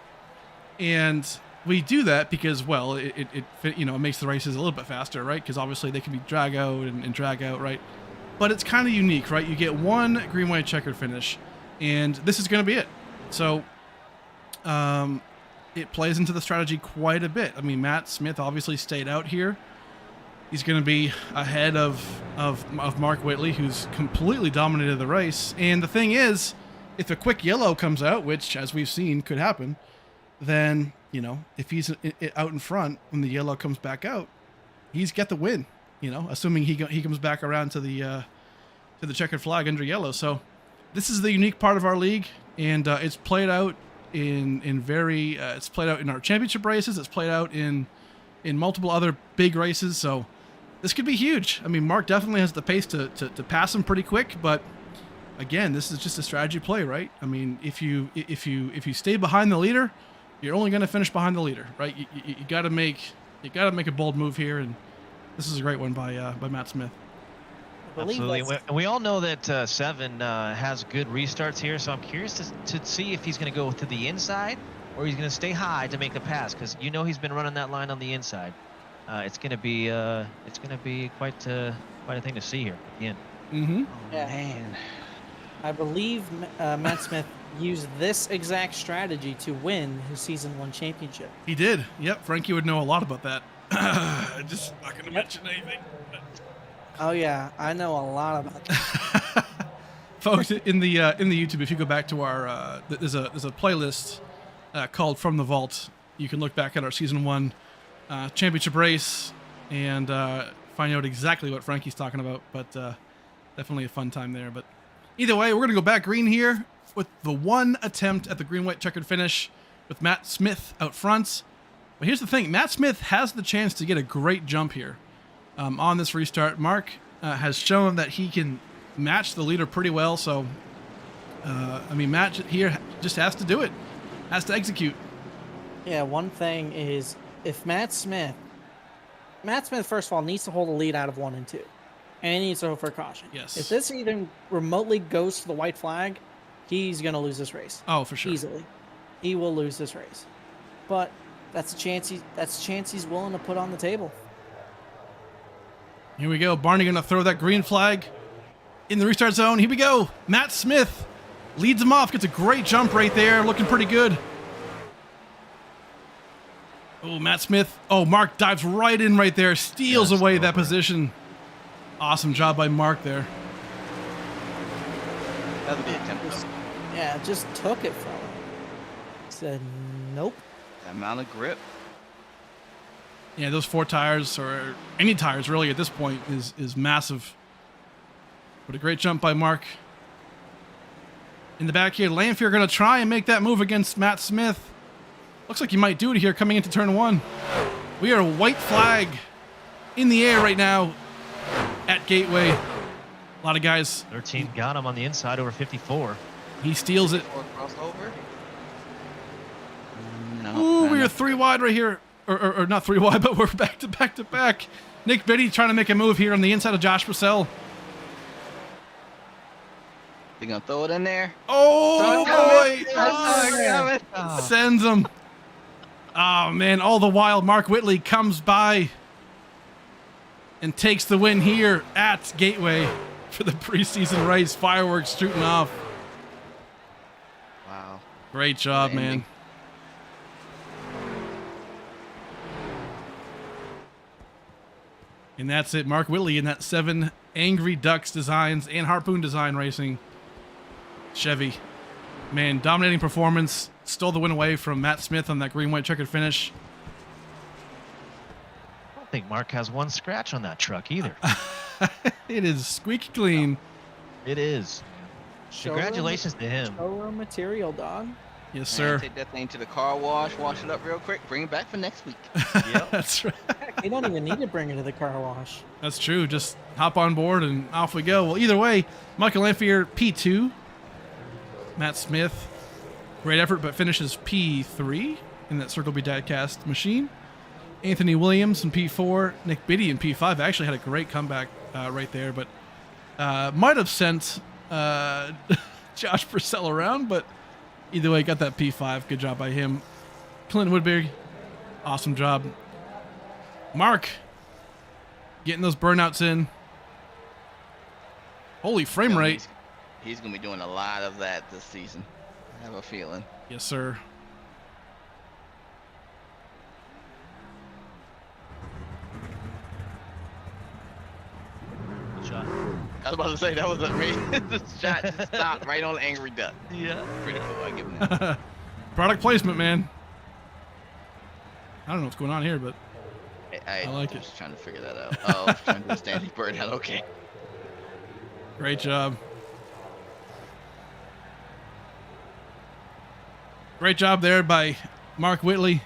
And we do that because, well, it makes the races a little bit faster, right? Because obviously they can be drag out and drag out, right? But it's kind of unique, right? You get one green, white, checkered finish, and this is going to be it. So it plays into the strategy quite a bit. I mean, Matt Smith obviously stayed out here. He's going to be ahead of Mark Whitley, who's completely dominated the race. And the thing is, if a quick yellow comes out, which, as we've seen, could happen, then, if he's out in front when the yellow comes back out, he's got the win, assuming he comes back around to the checkered flag under yellow. So this is the unique part of our league, and it's played out it's played out in our championship races. It's played out in multiple other big races. So this could be huge. I mean, Mark definitely has the pace to pass him pretty quick, but again, this is just a strategy play, right? I mean, if you stay behind the leader, you're only going to finish behind the leader, right? You got to make a bold move here, and this is a great one by Matt Smith. Absolutely. We all know that Seven has good restarts here, so I'm curious to see if he's going to go to the inside or he's going to stay high to make the pass, because he's been running that line on the inside. It's going to be quite a thing to see here at the end. Mm-hmm. Yeah. Man. I believe Matt Smith used this exact strategy to win his season 1 championship. He did. Yep. Frankie would know a lot about that. I'm just not going to mention anything. Oh yeah, I know a lot about that. Folks, in the YouTube, if you go back to our there's a playlist called From the Vault. You can look back at our season 1 championship race and find out exactly what Frankie's talking about. But definitely a fun time there. But either way, we're gonna go back green here with the one attempt at the green, white, checkered finish with Matt Smith out front. But here's the thing: Matt Smith has the chance to get a great jump here on this restart. Mark has shown that he can match the leader pretty well. So, Matt here just has to do it, has to execute. Yeah, one thing is, if Matt Smith, first of all, needs to hold the lead out of 1 and 2. And he needs to go for caution. Yes. If this even remotely goes to the white flag, he's going to lose this race. Oh, for sure. Easily. He will lose this race. But that's a chance he's willing to put on the table. Here we go. Barney going to throw that green flag in the restart zone. Here we go. Matt Smith leads him off. Gets a great jump right there. Looking pretty good. Oh, Matt Smith. Oh, Mark dives right in right there. Steals away that position. Awesome job by Mark there. That'll be a tempo. Yeah, just took it from him. Said, nope. The amount of grip. Yeah, those 4 tires, or any tires really at this point, is massive. But a great jump by Mark. In the back here, Lanfear going to try and make that move against Matt Smith. Looks like he might do it here coming into turn 1. We are a white flag in the air right now at Gateway. A lot of guys. 13 got him on the inside over 54. He steals it. Or crossover. No. Ooh, we are 3 wide right here. Or not 3 wide, but we're back to back to back. Nick Biddy trying to make a move here on the inside of Josh Purcell. They gonna throw it in there? Oh, boy! Oh, Sends him. Oh, man. All the while, Mark Whitley comes by and takes the win here at Gateway for the preseason race. Fireworks shooting off. wow. Great job, Good man. ending. And that's it. Mark Whitley in that 7 Angry Ducks Designs and Harpoon Design Racing Chevy. Man, dominating performance. Stole the win away from Matt Smith on that green, white, checkered finish. I don't think Mark has one scratch on that truck either. It is squeaky clean. It is. Congratulations to him. Showroom material, dog. Yes, sir. Take that thing to the car wash it up real quick, bring it back for next week. Yep. That's right. Heck, you don't even need to bring it to the car wash. That's true. Just hop on board and off we go. Well, either way, Michael Lamphere, P2. Matt Smith, great effort, but finishes P3 in that Circle B Dadcast machine. Anthony Williams in P4. Nick Biddy in P5. Actually had a great comeback right there, but might have sent Josh Purcell around, but either way, got that P5. Good job by him. Clint Woodbury, awesome job. Mark, getting those burnouts in. Holy frame rate. He's going to be doing a lot of that this season. I have a feeling. Yes, sir. Good shot. I was about to say, that was a the shot just stopped right on Angry Duck. Yeah. Pretty cool. I give him that. Product placement, man. I don't know what's going on here, but I like was it. trying to figure that out. Oh, I was trying to do a standing bird out. Okay. Great job. Great job there by Mark Whitley.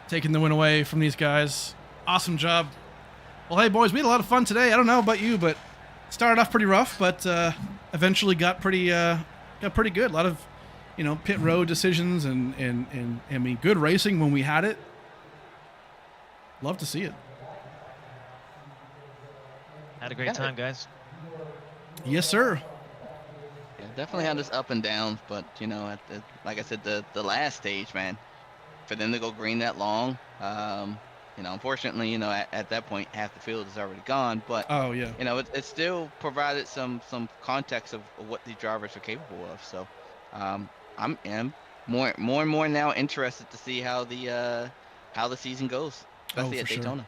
Taking the win away from these guys. Awesome job. Well, hey, boys, we had a lot of fun today. I don't know about you, but started off pretty rough, but eventually got pretty good. A lot of, pit road decisions and I mean, good racing when we had it. Love to see it. Had a great time, guys. Yes, sir. Yeah, definitely had this up and downs, but like I said, the last stage, man, for them to go green that long, unfortunately, at that point half the field is already gone, but Oh yeah. it still provided some context of what these drivers are capable of. So, I'm more and more now interested to see how the season goes, especially at for sure. Daytona.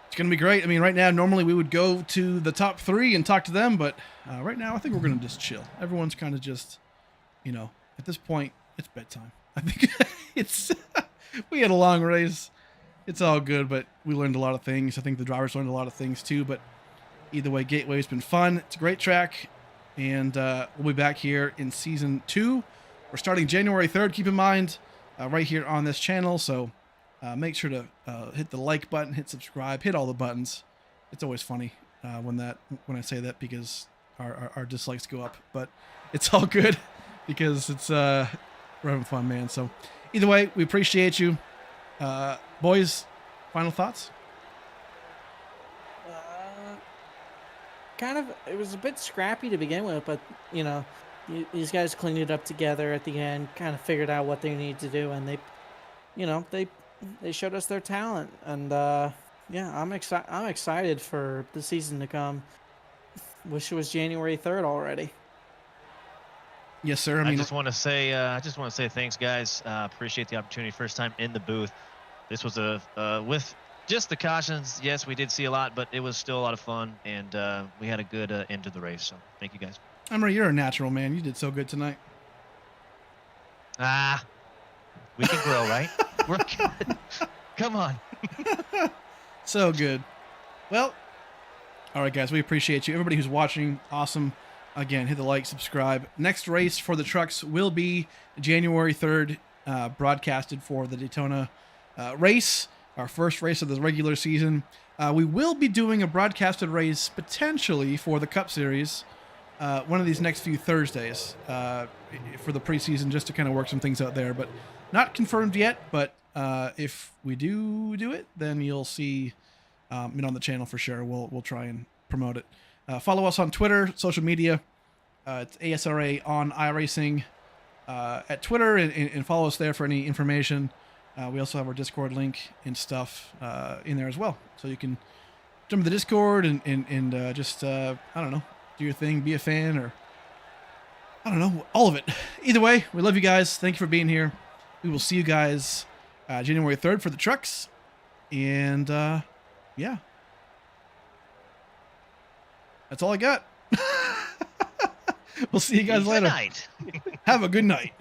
It's going to be great. I mean, right now, normally we would go to the top 3 and talk to them, but right now I think we're going to just chill. Everyone's kind of just, at this point, it's bedtime. I think we had a long race. It's all good, but we learned a lot of things. I think the drivers learned a lot of things too, but either way, Gateway's been fun. It's a great track, and we'll be back here in Season 2. We're starting January 3rd, keep in mind, right here on this channel, so make sure to hit the like button, hit subscribe, hit all the buttons. It's always funny when I say that because our dislikes go up, but it's all good because it's we're having fun, man. So either way, we appreciate you. Boys, final thoughts? It was a bit scrappy to begin with, but these guys cleaned it up together at the end, kind of figured out what they need to do, and they showed us their talent, and I'm excited for the season to come. Wish it was January 3rd already. Yes, sir. I just want to say thanks, guys. Appreciate the opportunity. First time in the booth. This was with just the cautions. Yes, we did see a lot, but it was still a lot of fun, and we had a good end to the race. So thank you, guys. Emery, you're a natural, man. You did so good tonight. We can grow, right? We're good. Come on. So good. Well, all right, guys. We appreciate you. Everybody who's watching, awesome. Again, hit the like, subscribe. Next race for the trucks will be January 3rd, broadcasted for the Daytona race, our first race of the regular season. We will be doing a broadcasted race potentially for the Cup Series one of these next few Thursdays for the preseason, just to kind of work some things out there, but not confirmed yet. But if we do it, then you'll see it on the channel for sure. We'll try and promote it. Follow us on Twitter, social media. It's ASRA on iRacing at Twitter, and follow us there for any information. We also have our Discord link and stuff in there as well. So you can jump to the Discord and just, I don't know, do your thing, be a fan, or I don't know, all of it. Either way, we love you guys. Thank you for being here. We will see you guys January 3rd for the trucks. And yeah. That's all I got. We'll see you guys later. Good night. Have a good night.